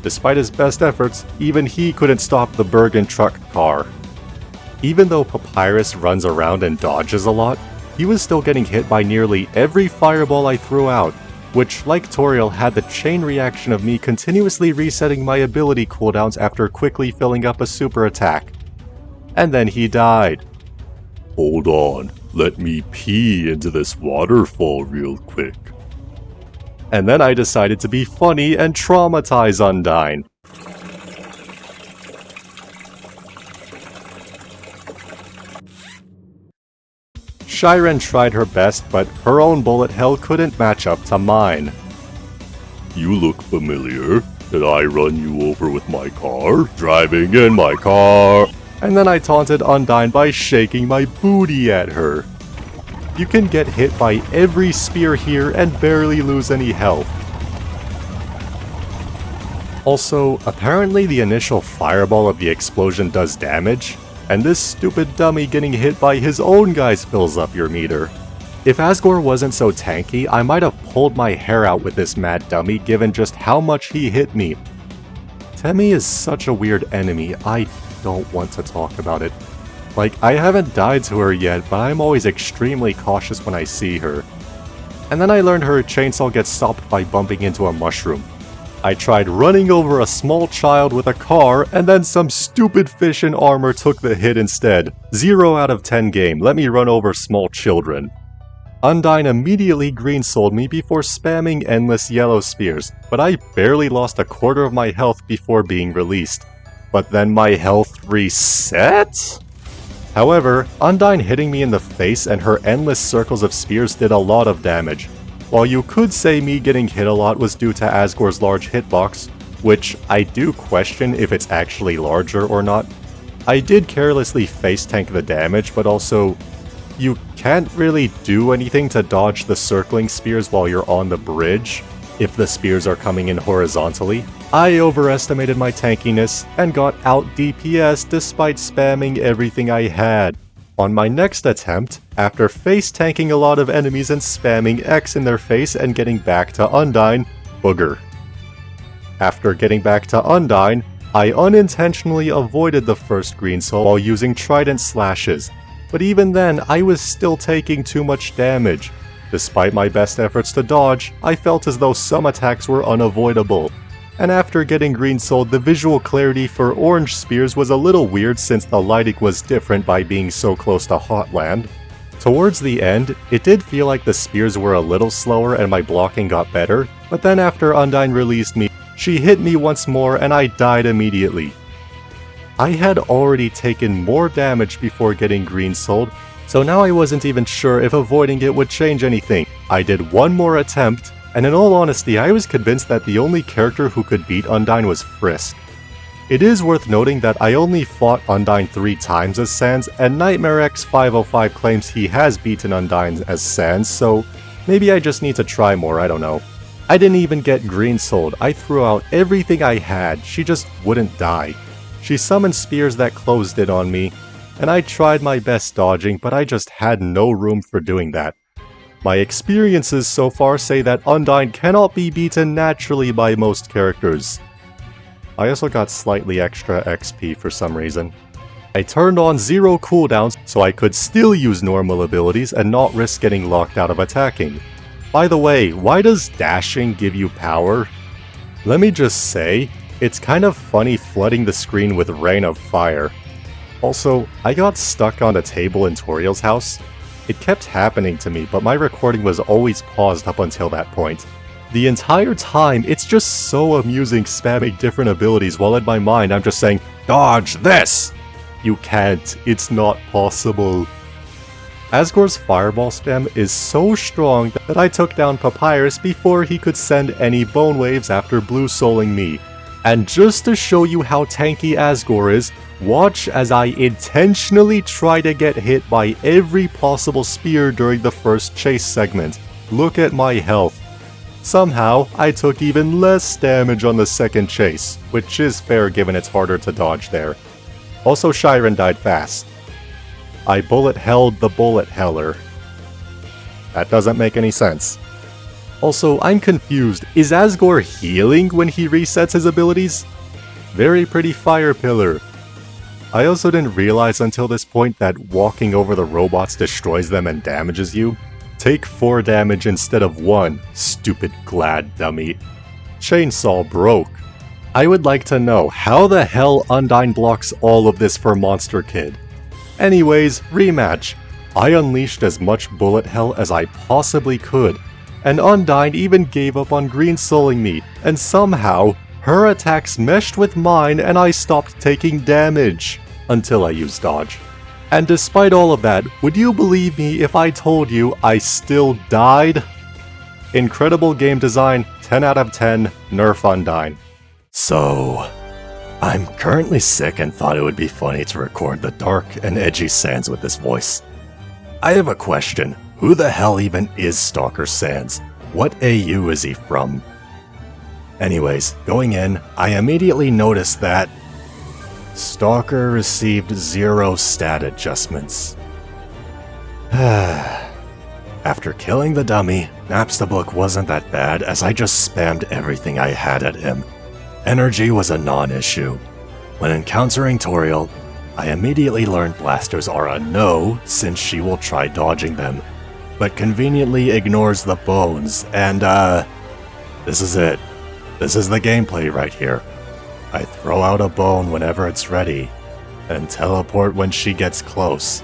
Despite his best efforts, even he couldn't stop the Bergen truck car. Even though Papyrus runs around and dodges a lot, he was still getting hit by nearly every fireball I threw out, which, like Toriel, had the chain reaction of me continuously resetting my ability cooldowns after quickly filling up a super attack. And then he died. Hold on, let me pee into this waterfall real quick. And then I decided to be funny and traumatize Undyne. Shiren tried her best, but her own bullet hell couldn't match up to mine. You look familiar. Did I run you over with my car? Driving in my car. And then I taunted Undyne by shaking my booty at her. You can get hit by every spear here and barely lose any health. Also, apparently the initial fireball of the explosion does damage, and this stupid dummy getting hit by his own guys fills up your meter. If Asgore wasn't so tanky, I might have pulled my hair out with this mad dummy given just how much he hit me. Temmie is such a weird enemy, I don't want to talk about it. Like, I haven't died to her yet, but I'm always extremely cautious when I see her. And then I learned her chainsaw gets stopped by bumping into a mushroom. I tried running over a small child with a car, and then some stupid fish in armor took the hit instead. 0 out of 10 game, let me run over small children. Undyne immediately green-souled me before spamming endless yellow spears, but I barely lost a quarter of my health before being released. But then my health reset? However, Undyne hitting me in the face and her endless circles of spears did a lot of damage. While you could say me getting hit a lot was due to Asgore's large hitbox, which I do question if it's actually larger or not, I did carelessly face tank the damage, but also, you can't really do anything to dodge the circling spears while you're on the bridge, if the spears are coming in horizontally. I overestimated my tankiness and got out DPS despite spamming everything I had. On my next attempt, after face tanking a lot of enemies and spamming X in their face and getting back to Undyne, booger. After getting back to Undyne, I unintentionally avoided the first green soul while using trident slashes, but even then I was still taking too much damage. Despite my best efforts to dodge, I felt as though some attacks were unavoidable. And after getting green sold, the visual clarity for orange spears was a little weird since the lighting was different by being so close to Hotland. Towards the end, it did feel like the spears were a little slower and my blocking got better, but then after Undyne released me, she hit me once more and I died immediately. I had already taken more damage before getting green sold, so now I wasn't even sure if avoiding it would change anything. I did one more attempt, and in all honesty, I was convinced that the only character who could beat Undyne was Frisk. It is worth noting that I only fought Undyne 3 times as Sans, and Nightmare X505 claims he has beaten Undyne as Sans, so maybe I just need to try more, I don't know. I didn't even get green sold, I threw out everything I had, she just wouldn't die. She summoned spears that closed in on me, and I tried my best dodging, but I just had no room for doing that. My experiences so far say that Undyne cannot be beaten naturally by most characters. I also got slightly extra XP for some reason. I turned on 0 cooldowns so I could still use normal abilities and not risk getting locked out of attacking. By the way, why does dashing give you power? Let me just say, it's kind of funny flooding the screen with rain of fire. Also, I got stuck on a table in Toriel's house. It kept happening to me, but my recording was always paused up until that point. The entire time, it's just so amusing spamming different abilities while in my mind I'm just saying, "Dodge this!" You can't, it's not possible. Asgore's fireball spam is so strong that I took down Papyrus before he could send any bone waves after blue souling me. And just to show you how tanky Asgore is, watch as I intentionally try to get hit by every possible spear during the first chase segment. Look at my health. Somehow, I took even less damage on the second chase, which is fair given it's harder to dodge there. Also, Chiron died fast. I bullet held the bullet heller. That doesn't make any sense. Also, I'm confused. Is Asgore healing when he resets his abilities? Very pretty fire pillar. I also didn't realize until this point that walking over the robots destroys them and damages you. Take 4 damage instead of 1, stupid glad dummy. Chainsaw broke. I would like to know how the hell Undyne blocks all of this for Monster Kid. Anyways, rematch. I unleashed as much bullet hell as I possibly could, and Undyne even gave up on green souling me, and somehow, her attacks meshed with mine and I stopped taking damage. Until I used dodge. And despite all of that, would you believe me if I told you I still died? Incredible game design, 10 out of 10, nerf Undyne. So, I'm currently sick and thought it would be funny to record the dark and edgy Sans with this voice. I have a question. Who the hell even is Stalker Sans? What AU is he from? Anyways, going in, I immediately noticed that Stalker received 0 stat adjustments. After killing the dummy, Napstablook wasn't that bad as I just spammed everything I had at him. Energy was a non-issue. When encountering Toriel, I immediately learned blasters are a no since she will try dodging them, but conveniently ignores the bones, and this is it. This is the gameplay right here. I throw out a bone whenever it's ready, and teleport when she gets close.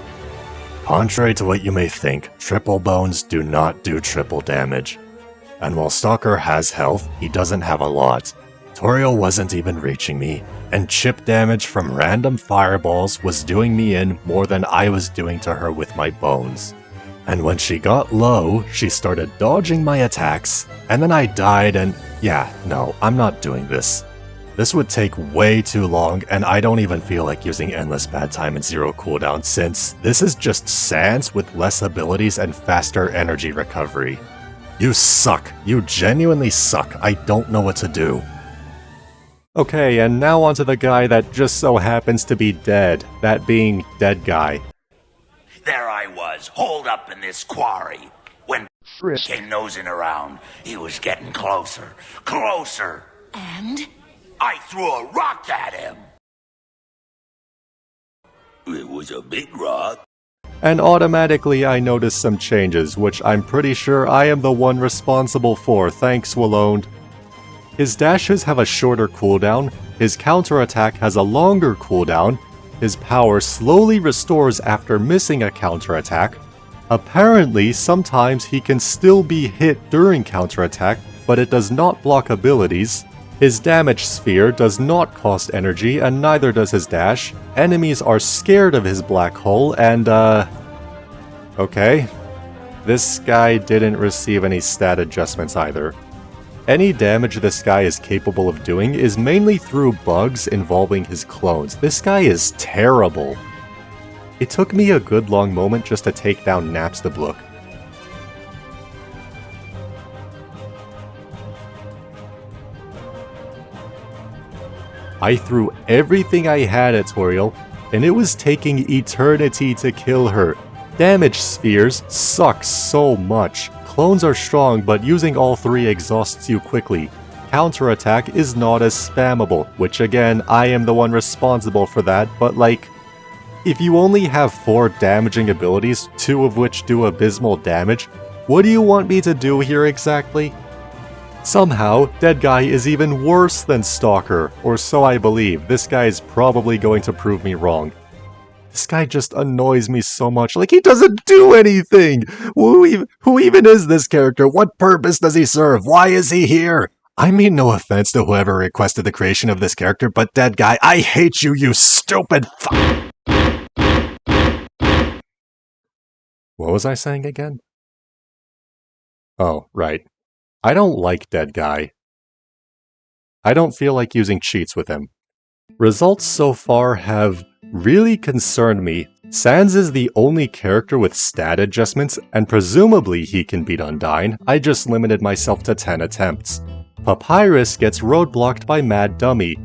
Contrary to what you may think, triple bones do not do triple damage. And while Stalker has health, he doesn't have a lot. Toriel wasn't even reaching me, and chip damage from random fireballs was doing me in more than I was doing to her with my bones. And when she got low, she started dodging my attacks, and then I died and yeah, no, I'm not doing this. This would take way too long, and I don't even feel like using Endless Bad Time and 0 cooldown since this is just Sans with less abilities and faster energy recovery. You suck. You genuinely suck. I don't know what to do. Okay, and now onto the guy that just so happens to be dead, that being Dead Guy. There I was, holed up in this quarry. When Frisk came nosing around, he was getting closer. Closer! And? I threw a rock at him! It was a big rock. And automatically I noticed some changes, which I'm pretty sure I am the one responsible for, thanks Walloned. His dashes have a shorter cooldown, his counterattack has a longer cooldown, his power slowly restores after missing a counterattack. Apparently, sometimes he can still be hit during counterattack, but it does not block abilities. His damage sphere does not cost energy, and neither does his dash. Enemies are scared of his black hole, and okay. This guy didn't receive any stat adjustments either. Any damage this guy is capable of doing is mainly through bugs involving his clones. This guy is terrible. It took me a good long moment just to take down Napstablook. I threw everything I had at Toriel, and it was taking eternity to kill her. Damage spheres suck so much. Clones are strong, but using all three exhausts you quickly. Counterattack is not as spammable, which again, I am the one responsible for that, but like, if you only have 4 damaging abilities, 2 of which do abysmal damage, what do you want me to do here exactly? Somehow, Dead Guy is even worse than Stalker, or so I believe. This guy is probably going to prove me wrong. This guy just annoys me so much, like he doesn't do anything! Who even is this character? What purpose does he serve? Why is he here? I mean no offense to whoever requested the creation of this character, but Dead Guy, I hate you, you stupid What was I saying again? Oh, right. I don't like Dead Guy. I don't feel like using cheats with him. Results so far have really concerned me. Sans is the only character with stat adjustments, and presumably he can beat Undyne. I just limited myself to 10 attempts. Papyrus gets roadblocked by Mad Dummy.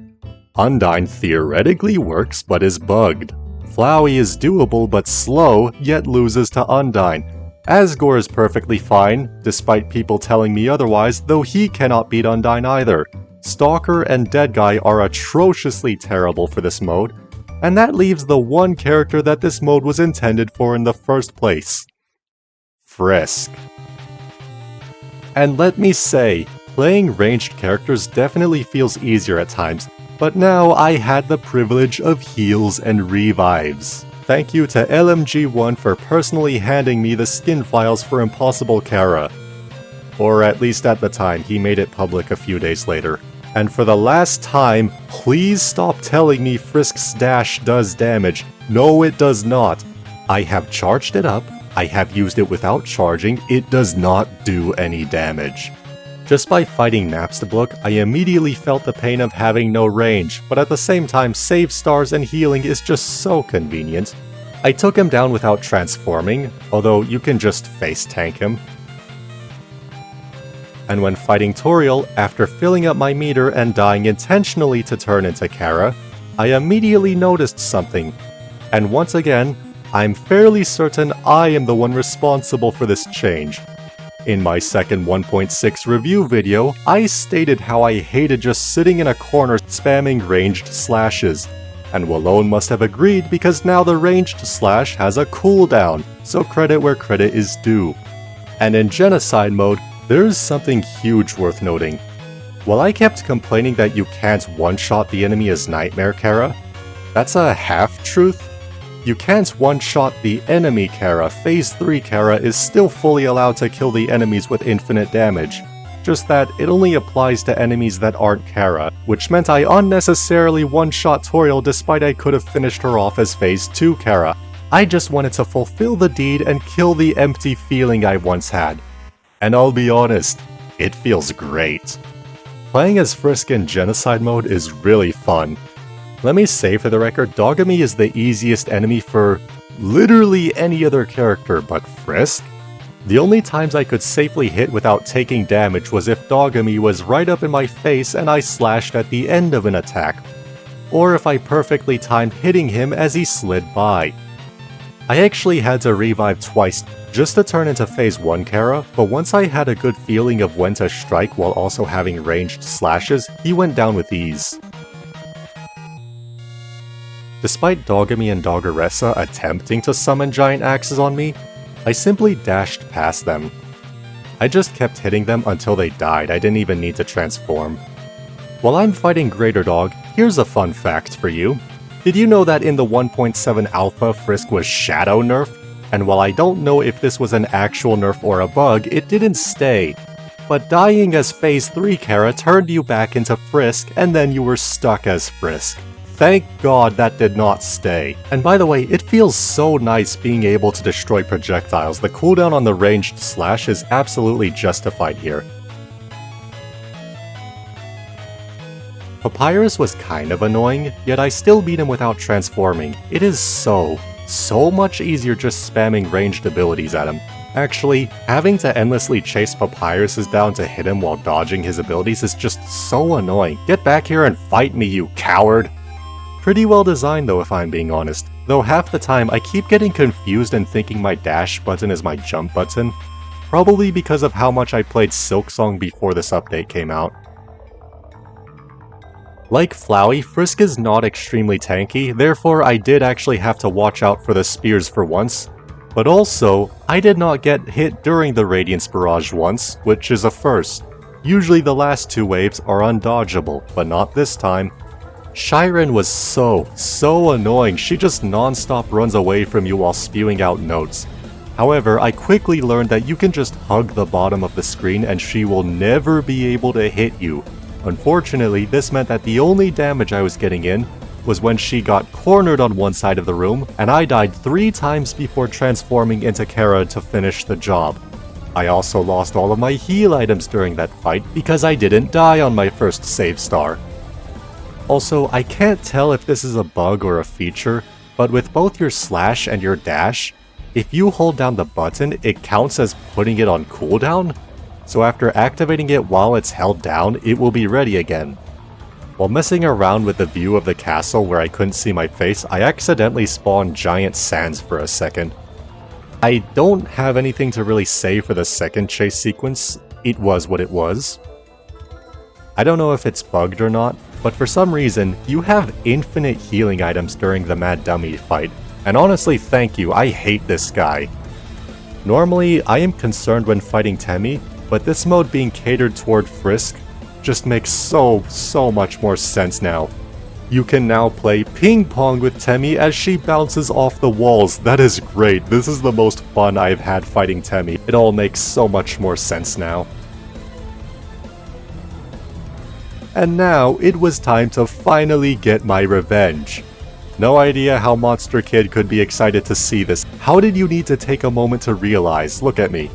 Undyne theoretically works, but is bugged. Flowey is doable but slow, yet loses to Undyne. Asgore is perfectly fine, despite people telling me otherwise, though he cannot beat Undyne either. Stalker and Dead Guy are atrociously terrible for this mode, and that leaves the one character that this mode was intended for in the first place. Frisk. And let me say, playing ranged characters definitely feels easier at times, but now I had the privilege of heals and revives. Thank you to LMG1 for personally handing me the skin files for Impossible Chara. Or at least at the time, he made it public a few days later. And for the last time, please stop telling me Frisk's dash does damage. No, it does not. I have charged it up, I have used it without charging, it does not do any damage. Just by fighting Napstablook, I immediately felt the pain of having no range, but at the same time, save stars and healing is just so convenient. I took him down without transforming, although you can just face tank him. And when fighting Toriel, after filling up my meter and dying intentionally to turn into Chara, I immediately noticed something. And once again, I'm fairly certain I am the one responsible for this change. In my second 1.6 review video, I stated how I hated just sitting in a corner spamming ranged slashes. And Wallone must have agreed because now the ranged slash has a cooldown, so credit where credit is due. And in Genocide mode, there's something huge worth noting. While I kept complaining that you can't one-shot the enemy as Nightmare Chara, that's a half-truth. You can't one-shot the enemy Chara. Phase 3 Chara is still fully allowed to kill the enemies with infinite damage. Just that it only applies to enemies that aren't Chara, which meant I unnecessarily one-shot Toriel despite I could have finished her off as Phase 2 Chara. I just wanted to fulfill the deed and kill the empty feeling I once had. And I'll be honest, it feels great. Playing as Frisk in Genocide mode is really fun. Let me say for the record, Dogamy is the easiest enemy for literally any other character but Frisk. The only times I could safely hit without taking damage was if Dogamy was right up in my face and I slashed at the end of an attack, or if I perfectly timed hitting him as he slid by. I actually had to revive twice just to turn into Phase 1 Chara, but once I had a good feeling of when to strike while also having ranged slashes, he went down with ease. Despite Dogamy and Doggeressa attempting to summon giant axes on me, I simply dashed past them. I just kept hitting them until they died. I didn't even need to transform. While I'm fighting Greater Dog, here's a fun fact for you. Did you know that in the 1.7 alpha, Frisk was shadow nerfed? And while I don't know if this was an actual nerf or a bug, it didn't stay. But dying as Phase 3 Chara turned you back into Frisk, and then you were stuck as Frisk. Thank God that did not stay. And by the way, it feels so nice being able to destroy projectiles. The cooldown on the ranged slash is absolutely justified here. Papyrus was kind of annoying, yet I still beat him without transforming. It is so much easier just spamming ranged abilities at him. Actually, having to endlessly chase Papyrus down to hit him while dodging his abilities is just so annoying. Get back here and fight me, you coward! Pretty well designed though, if I'm being honest. Though half the time I keep getting confused and thinking my dash button is my jump button. Probably because of how much I played Silksong before this update came out. Like Flowey, Frisk is not extremely tanky, therefore I did actually have to watch out for the spears for once. But also, I did not get hit during the Radiance Barrage once, which is a first. Usually the last two waves are undodgeable, but not this time. Chiron was so annoying, she just non-stop runs away from you while spewing out notes. However, I quickly learned that you can just hug the bottom of the screen and she will never be able to hit you. Unfortunately, this meant that the only damage I was getting in was when she got cornered on one side of the room, and I died 3 times before transforming into Chara to finish the job. I also lost all of my heal items during that fight because I didn't die on my first save star. Also, I can't tell if this is a bug or a feature, but with both your slash and your dash, if you hold down the button, it counts as putting it on cooldown. So after activating it while it's held down, it will be ready again. While messing around with the view of the castle where I couldn't see my face, I accidentally spawned giant sands for a second. I don't have anything to really say for the second chase sequence. It was what it was. I don't know if it's bugged or not, but for some reason, you have infinite healing items during the Mad Dummy fight. And honestly, thank you, I hate this guy. Normally, I am concerned when fighting Temmie, but this mode being catered toward Frisk just makes so much more sense now. You can now play ping pong with Temmie as she bounces off the walls. That is great. This is the most fun I've had fighting Temmie. It all makes so much more sense now. And now it was time to finally get my revenge. No idea how Monster Kid could be excited to see this. How did you need to take a moment to realize? Look at me.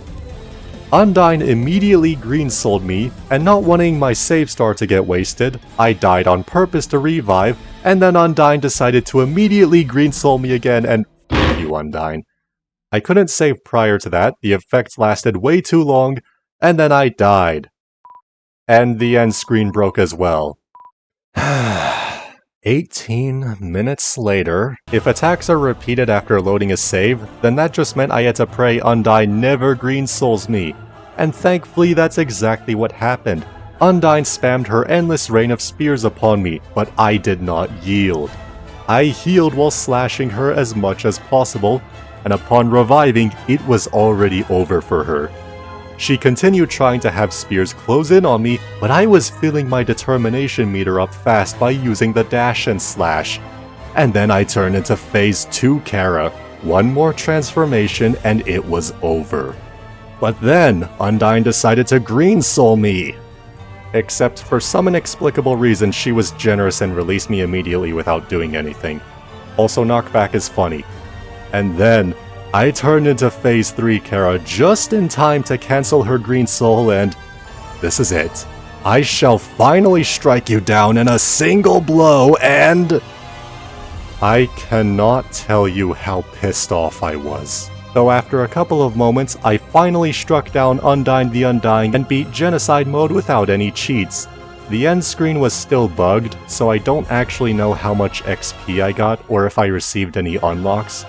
Undyne immediately green-souled me, and not wanting my save star to get wasted, I died on purpose to revive, and then Undyne decided to immediately green-soul me again, and f*** you, Undyne. I couldn't save prior to that, the effect lasted way too long, and then I died. And the end screen broke as well. 18 minutes later. If attacks are repeated after loading a save, then that just meant I had to pray Undyne never green souls me. And thankfully that's exactly what happened. Undyne spammed her endless rain of spears upon me, but I did not yield. I healed while slashing her as much as possible, and upon reviving, it was already over for her. She continued trying to have spears close in on me, but I was filling my determination meter up fast by using the dash and slash. And then I turned into Phase 2 Chara. One more transformation and it was over. But then, Undyne decided to green soul me. Except for some inexplicable reason, she was generous and released me immediately without doing anything. Also, knockback is funny. And then, I turned into Phase 3 Chara just in time to cancel her green soul, and this is it. I shall finally strike you down in a single blow, and I cannot tell you how pissed off I was. Though after a couple of moments, I finally struck down Undyne the Undying and beat Genocide mode without any cheats. The end screen was still bugged, so I don't actually know how much XP I got or if I received any unlocks.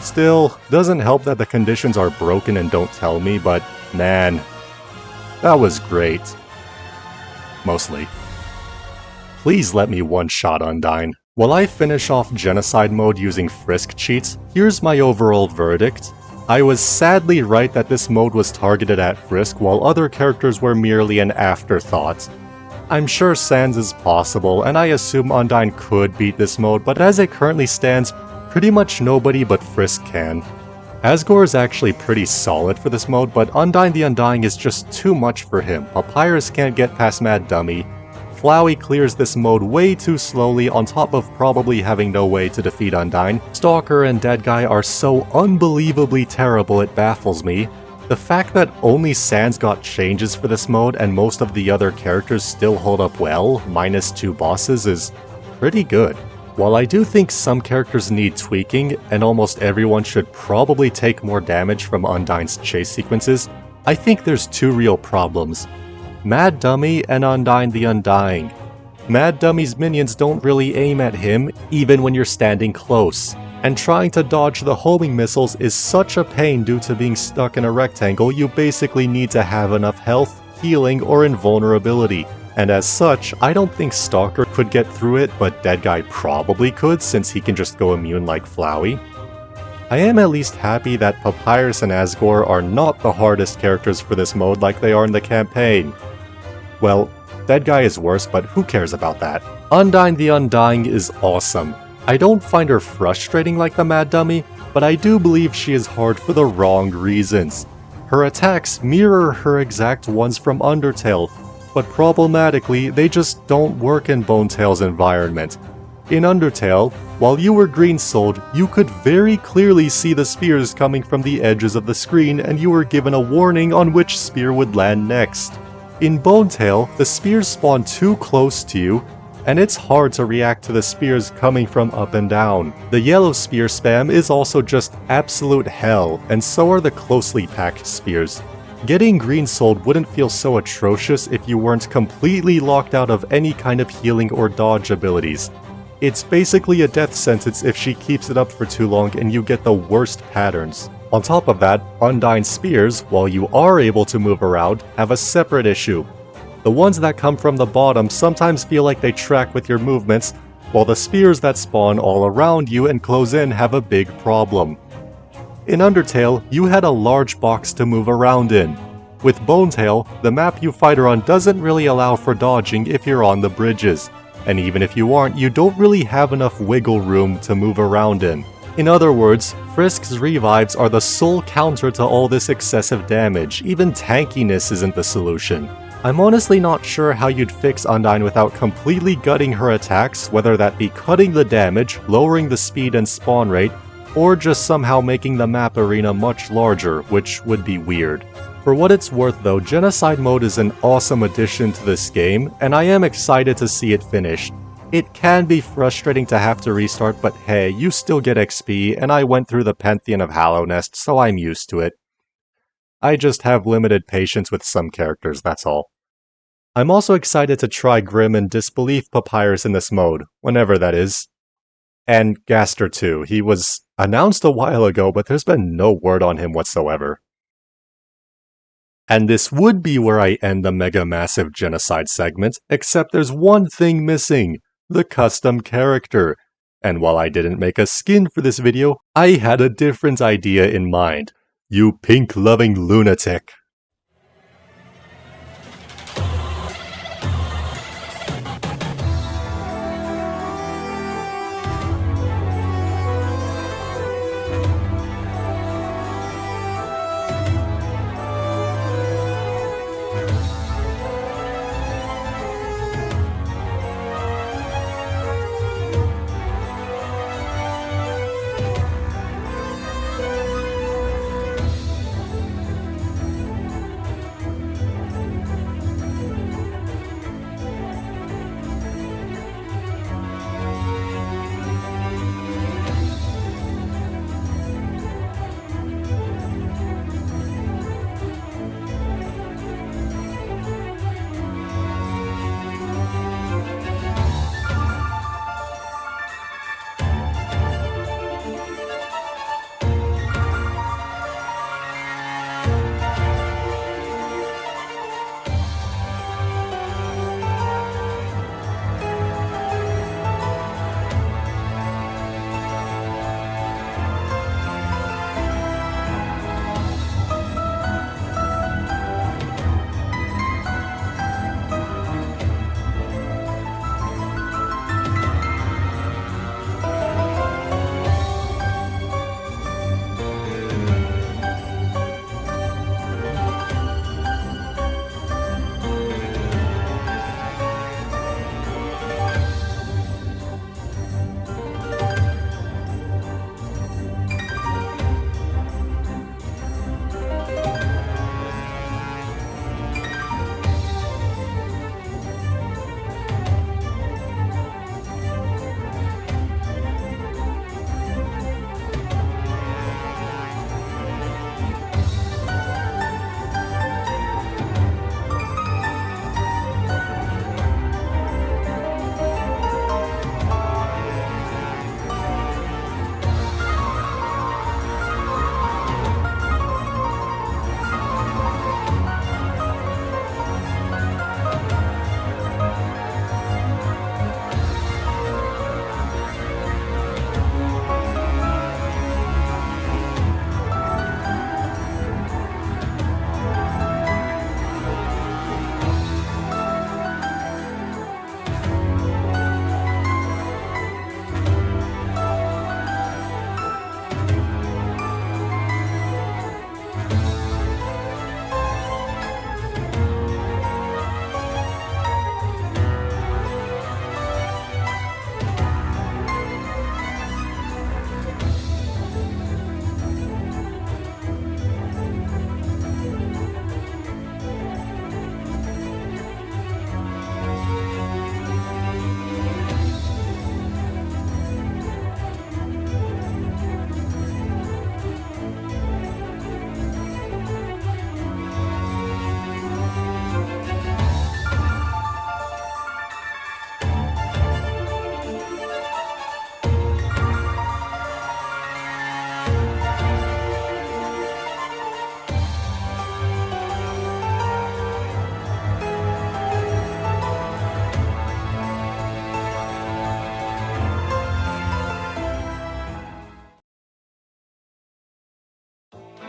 Still, doesn't help that the conditions are broken and don't tell me, but man, that was great. Mostly. Please let me one-shot Undyne. While I finish off Genocide mode using Frisk cheats, here's my overall verdict. I was sadly right that this mode was targeted at Frisk while other characters were merely an afterthought. I'm sure Sans is possible, and I assume Undyne could beat this mode, but as it currently stands, pretty much nobody but Frisk can. Asgore is actually pretty solid for this mode, but Undyne the Undying is just too much for him. Papyrus can't get past Mad Dummy. Flowey clears this mode way too slowly on top of probably having no way to defeat Undyne. Stalker and Dead Guy are so unbelievably terrible it baffles me. The fact that only Sans got changes for this mode and most of the other characters still hold up well, minus 2 bosses, is pretty good. While I do think some characters need tweaking, and almost everyone should probably take more damage from Undyne's chase sequences, I think there's 2 real problems. Mad Dummy and Undyne the Undying. Mad Dummy's minions don't really aim at him, even when you're standing close. And trying to dodge the homing missiles is such a pain due to being stuck in a rectangle. You basically need to have enough health, healing, or invulnerability. And as such, I don't think Stalker could get through it, but Dead Guy probably could since he can just go immune like Flowey. I am at least happy that Papyrus and Asgore are not the hardest characters for this mode like they are in the campaign. Well, Dead Guy is worse, but who cares about that? Undyne the Undying is awesome. I don't find her frustrating like the Mad Dummy, but I do believe she is hard for the wrong reasons. Her attacks mirror her exact ones from Undertale, but problematically, they just don't work in Bonetale's environment. In Undertale, while you were green-souled, you could very clearly see the spears coming from the edges of the screen and you were given a warning on which spear would land next. In Bonetale, the spears spawn too close to you, and it's hard to react to the spears coming from up and down. The yellow spear spam is also just absolute hell, and so are the closely packed spears. Getting green-souled wouldn't feel so atrocious if you weren't completely locked out of any kind of healing or dodge abilities. It's basically a death sentence if she keeps it up for too long and you get the worst patterns. On top of that, Undyne's spears, while you are able to move around, have a separate issue. The ones that come from the bottom sometimes feel like they track with your movements, while the spears that spawn all around you and close in have a big problem. In Undertale, you had a large box to move around in. With Bonetale, the map you fight on doesn't really allow for dodging if you're on the bridges, and even if you aren't, you don't really have enough wiggle room to move around in. In other words, Frisk's revives are the sole counter to all this excessive damage. Even tankiness isn't the solution. I'm honestly not sure how you'd fix Undyne without completely gutting her attacks, whether that be cutting the damage, lowering the speed and spawn rate, or just somehow making the map arena much larger, which would be weird. For what it's worth though, Genocide mode is an awesome addition to this game, and I am excited to see it finished. It can be frustrating to have to restart, but hey, you still get XP, and I went through the Pantheon of Hallownest, so I'm used to it. I just have limited patience with some characters, that's all. I'm also excited to try Grim and Disbelief Papyrus in this mode, whenever that is. And Gaster too. He was announced a while ago, but there's been no word on him whatsoever. And this would be where I end the mega massive Genocide segment, except there's one thing missing: the custom character. And while I didn't make a skin for this video, I had a different idea in mind. You pink-loving lunatic.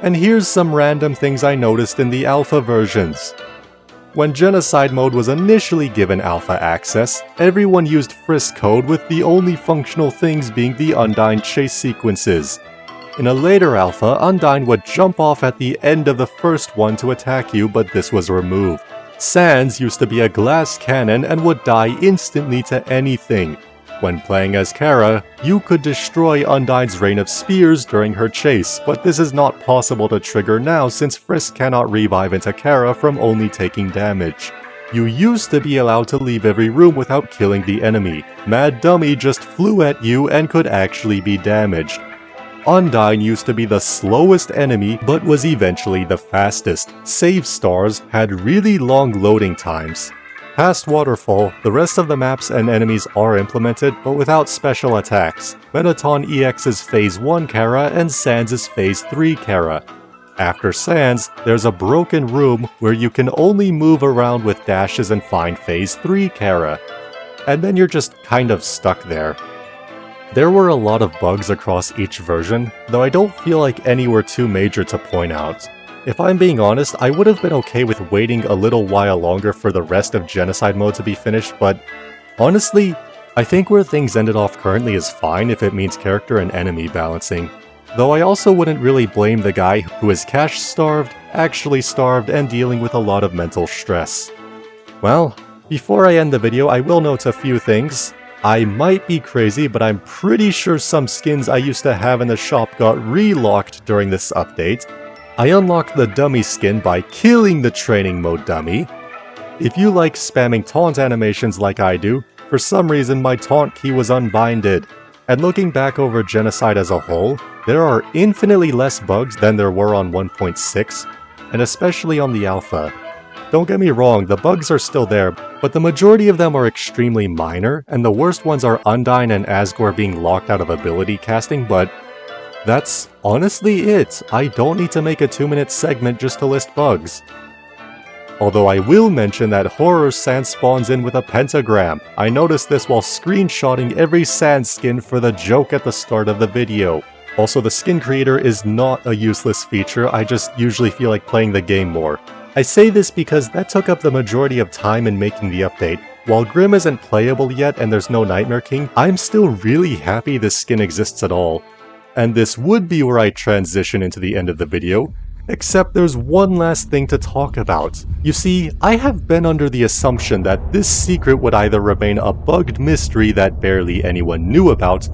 And here's some random things I noticed in the alpha versions. When Genocide mode was initially given alpha access, everyone used Frisk code with the only functional things being the Undyne chase sequences. In a later alpha, Undyne would jump off at the end of the first one to attack you, but this was removed. Sans used to be a glass cannon and would die instantly to anything. When playing as Chara, you could destroy Undyne's rain of spears during her chase, but this is not possible to trigger now since Frisk cannot revive into Chara from only taking damage. You used to be allowed to leave every room without killing the enemy. Mad Dummy just flew at you and could actually be damaged. Undyne used to be the slowest enemy, but was eventually the fastest. Save stars had really long loading times. Past Waterfall, the rest of the maps and enemies are implemented, but without special attacks. Mettaton EX's Phase 1 Chara and Sans' Phase 3 Chara. After Sans, there's a broken room where you can only move around with dashes and find Phase 3 Chara. And then you're just kind of stuck there. There were a lot of bugs across each version, though I don't feel like any were too major to point out. If I'm being honest, I would have been okay with waiting a little while longer for the rest of Genocide mode to be finished, but honestly, I think where things ended off currently is fine if it means character and enemy balancing. Though I also wouldn't really blame the guy who is cash-starved, actually starved, and dealing with a lot of mental stress. Well, before I end the video, I will note a few things. I might be crazy, but I'm pretty sure some skins I used to have in the shop got relocked during this update. I unlocked the dummy skin by killing the training mode dummy. If you like spamming taunt animations like I do, for some reason my taunt key was unbinded. And looking back over Genocide as a whole, there are infinitely less bugs than there were on 1.6, and especially on the alpha. Don't get me wrong, the bugs are still there, but the majority of them are extremely minor, and the worst ones are Undyne and Asgore being locked out of ability casting, but that's honestly it. I don't need to make a 2-minute segment just to list bugs. Although I will mention that Horror Sans spawns in with a pentagram. I noticed this while screenshotting every Sans skin for the joke at the start of the video. Also, the skin creator is not a useless feature, I just usually feel like playing the game more. I say this because that took up the majority of time in making the update. While Grim isn't playable yet and there's no Nightmare King, I'm still really happy this skin exists at all. And this would be where I transition into the end of the video, except there's one last thing to talk about. You see, I have been under the assumption that this secret would either remain a bugged mystery that barely anyone knew about,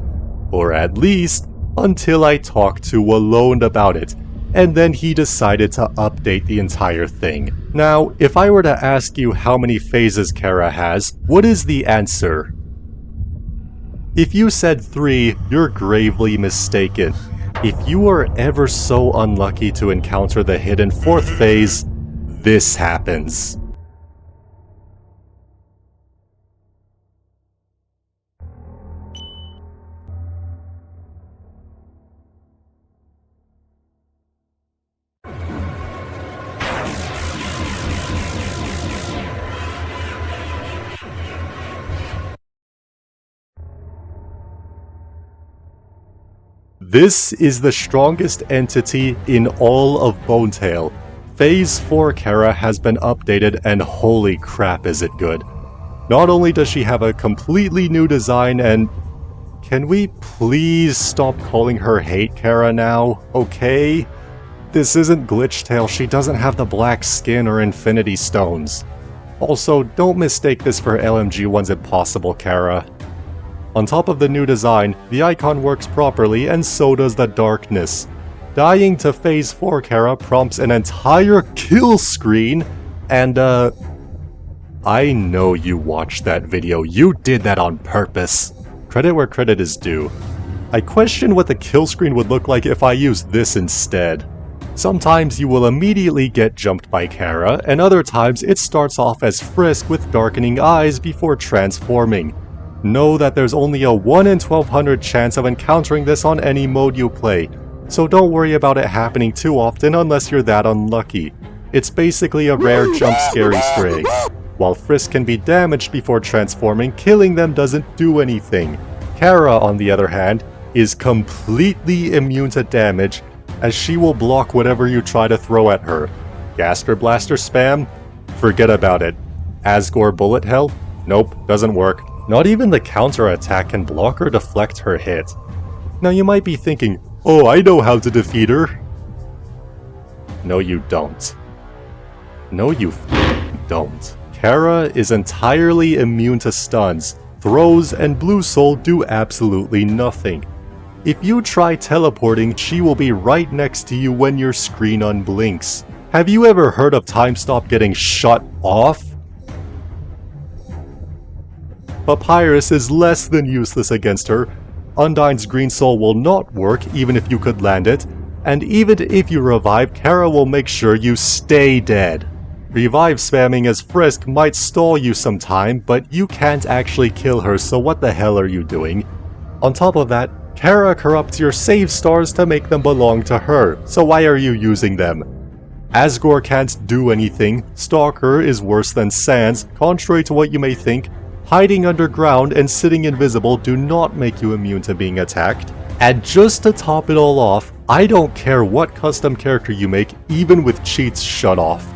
or at least until I talked to Alone about it, and then he decided to update the entire thing. Now, if I were to ask you how many phases Chara has, what is the answer? If you said 3, you're gravely mistaken. If you are ever so unlucky to encounter the hidden 4th phase, this happens. This is the strongest entity in all of Bonetale. Phase 4 Chara has been updated and holy crap is it good. Not only does she have a completely new design and... Can we please stop calling her Hate Chara now, okay? This isn't Glitchtail, she doesn't have the black skin or Infinity Stones. Also, don't mistake this for LMG1's Impossible Chara. On top of the new design, the icon works properly and so does the darkness. Dying to Phase 4 Chara prompts an entire kill screen, and I know you watched that video, you did that on purpose. Credit where credit is due. I question what the kill screen would look like if I used this instead. Sometimes you will immediately get jumped by Chara, and other times it starts off as Frisk with darkening eyes before transforming. Know that there's only a 1 in 1200 chance of encountering this on any mode you play, so don't worry about it happening too often unless you're that unlucky. It's basically a rare jump scare Easter egg. While Frisk can be damaged before transforming, killing them doesn't do anything. Chara, on the other hand, is completely immune to damage, as she will block whatever you try to throw at her. Gaster Blaster spam? Forget about it. Asgore Bullet Hell? Nope, doesn't work. Not even the counter attack can block or deflect her hit. Now you might be thinking, oh, I know how to defeat her. No, you don't. No, you don't. Chara is entirely immune to stuns. Throws and Blue Soul do absolutely nothing. If you try teleporting, she will be right next to you when your screen unblinks. Have you ever heard of Time Stop getting shut off? Papyrus is less than useless against her. Undyne's Green Soul will not work even if you could land it, and even if you revive, Chara will make sure you stay dead. Revive spamming as Frisk might stall you some time, but you can't actually kill her, so what the hell are you doing? On top of that, Chara corrupts your save stars to make them belong to her, so why are you using them? Asgore can't do anything, Stalker is worse than Sans, contrary to what you may think. Hiding underground and sitting invisible do not make you immune to being attacked. And just to top it all off, I don't care what custom character you make, even with cheats shut off.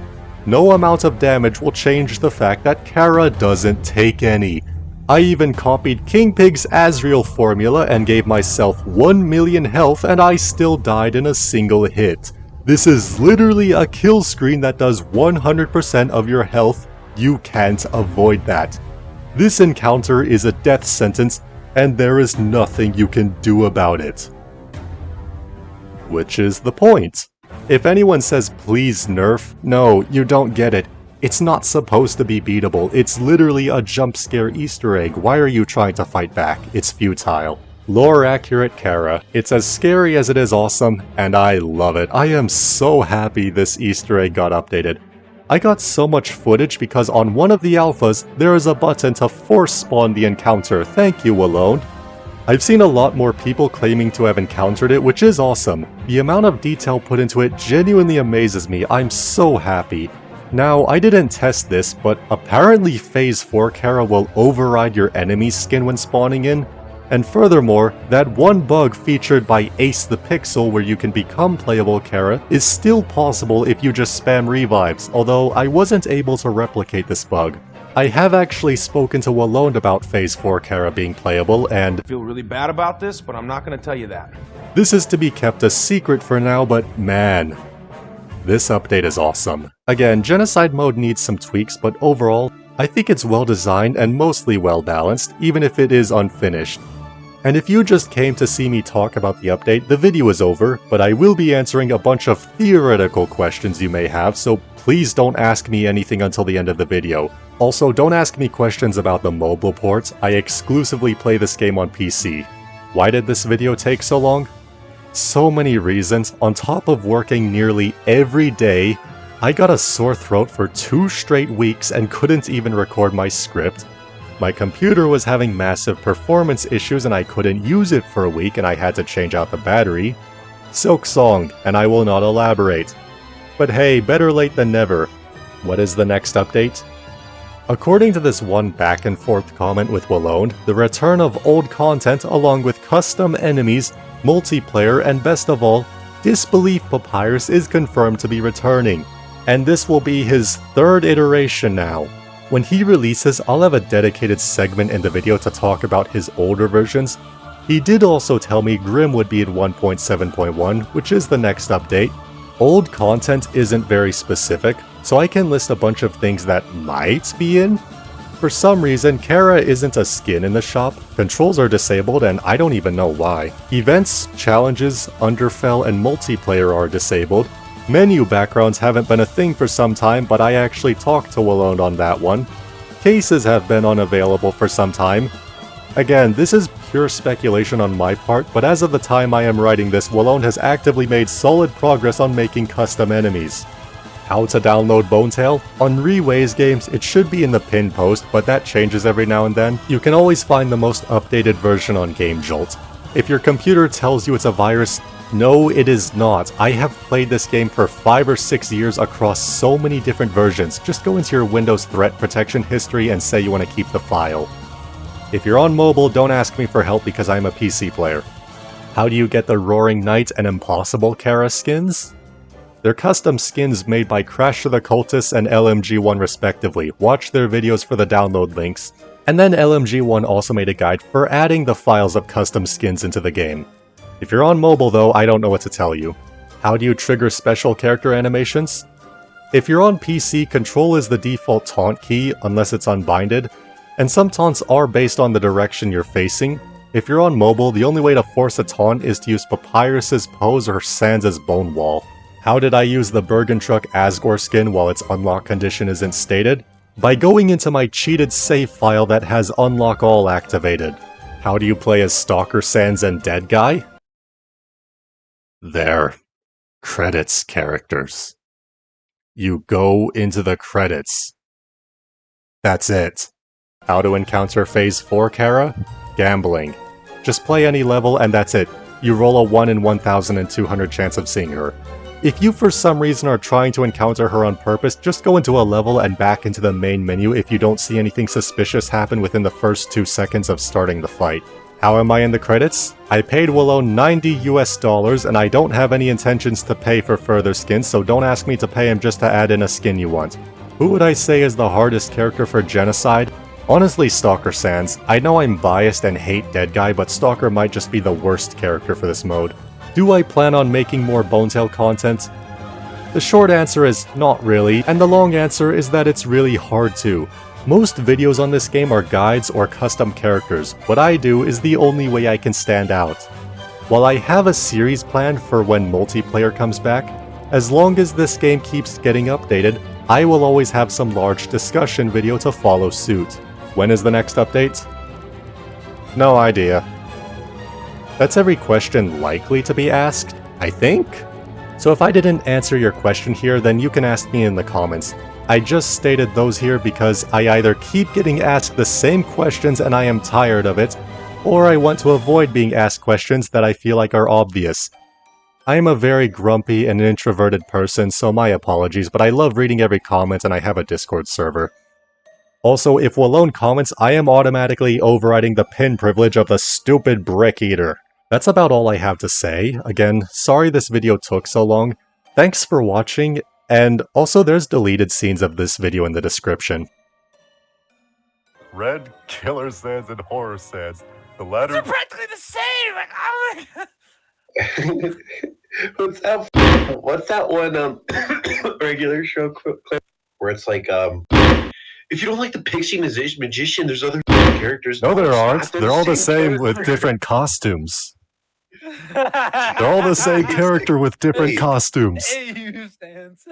No amount of damage will change the fact that Chara doesn't take any. I even copied King Pig's Azrael formula and gave myself 1 million health and I still died in a single hit. This is literally a kill screen that does 100% of your health. You can't avoid that. This encounter is a death sentence and there is nothing you can do about it. Which is the point. If anyone says please nerf, no, you don't get it. It's not supposed to be beatable, it's literally a jump scare Easter egg. Why are you trying to fight back? It's futile. Lore accurate Chara. It's as scary as it is awesome, and I love it. I am so happy this Easter egg got updated. I got so much footage because on one of the alphas, there is a button to force spawn the encounter. Thank you, Alone. I've seen a lot more people claiming to have encountered it, which is awesome. The amount of detail put into it genuinely amazes me. I'm so happy. Now, I didn't test this, but apparently Phase 4 Chara will override your enemy's skin when spawning in. And furthermore, that one bug featured by Ace the Pixel where you can become playable Chara is still possible if you just spam revives, although I wasn't able to replicate this bug. I have actually spoken to Alone about Phase 4 Chara being playable, and I feel really bad about this, but I'm not gonna tell you that. this is to be kept a secret for now, but man, this update is awesome. Again, Genocide mode needs some tweaks, but overall, I think it's well designed and mostly well balanced, even if it is unfinished. And if you just came to see me talk about the update, the video is over, but I will be answering a bunch of theoretical questions you may have, so please don't ask me anything until the end of the video. Also, don't ask me questions about the mobile ports, I exclusively play this game on PC. Why did this video take so long? So many reasons. On top of working nearly every day, I got a sore throat for 2 straight weeks and couldn't even record my script. My computer was having massive performance issues and I couldn't use it for a week and I had to change out the battery. Silk Song, and I will not elaborate. But hey, better late than never. What is the next update? According to this one back and forth comment with Wallone, the return of old content along with custom enemies, multiplayer, and best of all, Disbelief Papyrus is confirmed to be returning. And this will be his 3rd iteration now. When he releases, I'll have a dedicated segment in the video to talk about his older versions. He did also tell me Grim would be in 1.7.1, which is the next update. Old content isn't very specific, so I can list a bunch of things that might be in. For some reason, Chara isn't a skin in the shop, controls are disabled and I don't even know why. Events, challenges, Underfell, and multiplayer are disabled. Menu backgrounds haven't been a thing for some time, but I actually talked to Wallone on that one. Cases have been unavailable for some time. Again, this is pure speculation on my part, but as of the time I am writing this, Wallone has actively made solid progress on making custom enemies. How to download Bonetale? On Reways games, it should be in the pin post, but that changes every now and then. You can always find the most updated version on GameJolt. If your computer tells you it's a virus, no, it is not. I have played this game for 5 or 6 years across so many different versions. Just go into your Windows threat protection history and say you want to keep the file. If you're on mobile, don't ask me for help because I'm a PC player. How do you get the Roaring Knight and Impossible Chara skins? They're custom skins made by Crash to the Cultists and LMG1 respectively. Watch their videos for the download links. And then LMG1 also made a guide for adding the files of custom skins into the game. If you're on mobile though, I don't know what to tell you. How do you trigger special character animations? If you're on PC, Control is the default taunt key unless it's unbinded, and some taunts are based on the direction you're facing. If you're on mobile, the only way to force a taunt is to use Papyrus's pose or Sans' bone wall. How did I use the Bergen Truck Asgore skin while its unlock condition isn't stated? By going into my cheated save file that has Unlock All activated. How do you play as Stalker Sans and Dead Guy? There. Credits characters. You go into the credits. That's it. How to encounter Phase 4 Chara? Gambling. Just play any level and that's it. You roll a 1 in 1,200 chance of seeing her. If you for some reason are trying to encounter her on purpose, just go into a level and back into the main menu if you don't see anything suspicious happen within the first 2 seconds of starting the fight. How am I in the credits? I paid Willow $90 US and I don't have any intentions to pay for further skins, so don't ask me to pay him just to add in a skin you want. Who would I say is the hardest character for Genocide? Honestly, Stalker Sans. I know I'm biased and hate Dead Guy, but Stalker might just be the worst character for this mode. Do I plan on making more Bonetale content? The short answer is not really, and the long answer is that it's really hard to. Most videos on this game are guides or custom characters. What I do is the only way I can stand out. While I have a series planned for when multiplayer comes back, as long as this game keeps getting updated, I will always have some large discussion video to follow suit. When is the next update? No idea. That's every question likely to be asked, I think? So if I didn't answer your question here, then you can ask me in the comments. I just stated those here because I either keep getting asked the same questions and I am tired of it, or I want to avoid being asked questions that I feel like are obvious. I am a very grumpy and introverted person, so my apologies, but I love reading every comment and I have a Discord server. Also, if Wallone comments, I am automatically overriding the pin privilege of the stupid brick eater. That's about all I have to say. Again, sorry this video took so long. Thanks for watching, and also there's deleted scenes of this video in the description. Red Killer Sans and Horror Sans. The latter. They're practically the same. Like, oh my God. What's that one regular show clip where it's like if you don't like the pixie magician, there's other characters. No, there aren't. They're all the same with different costumes. They're all the same character with different costumes. AU stands.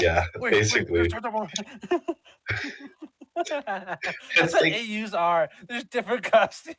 Yeah, basically. That's what AUs are. There's different costumes.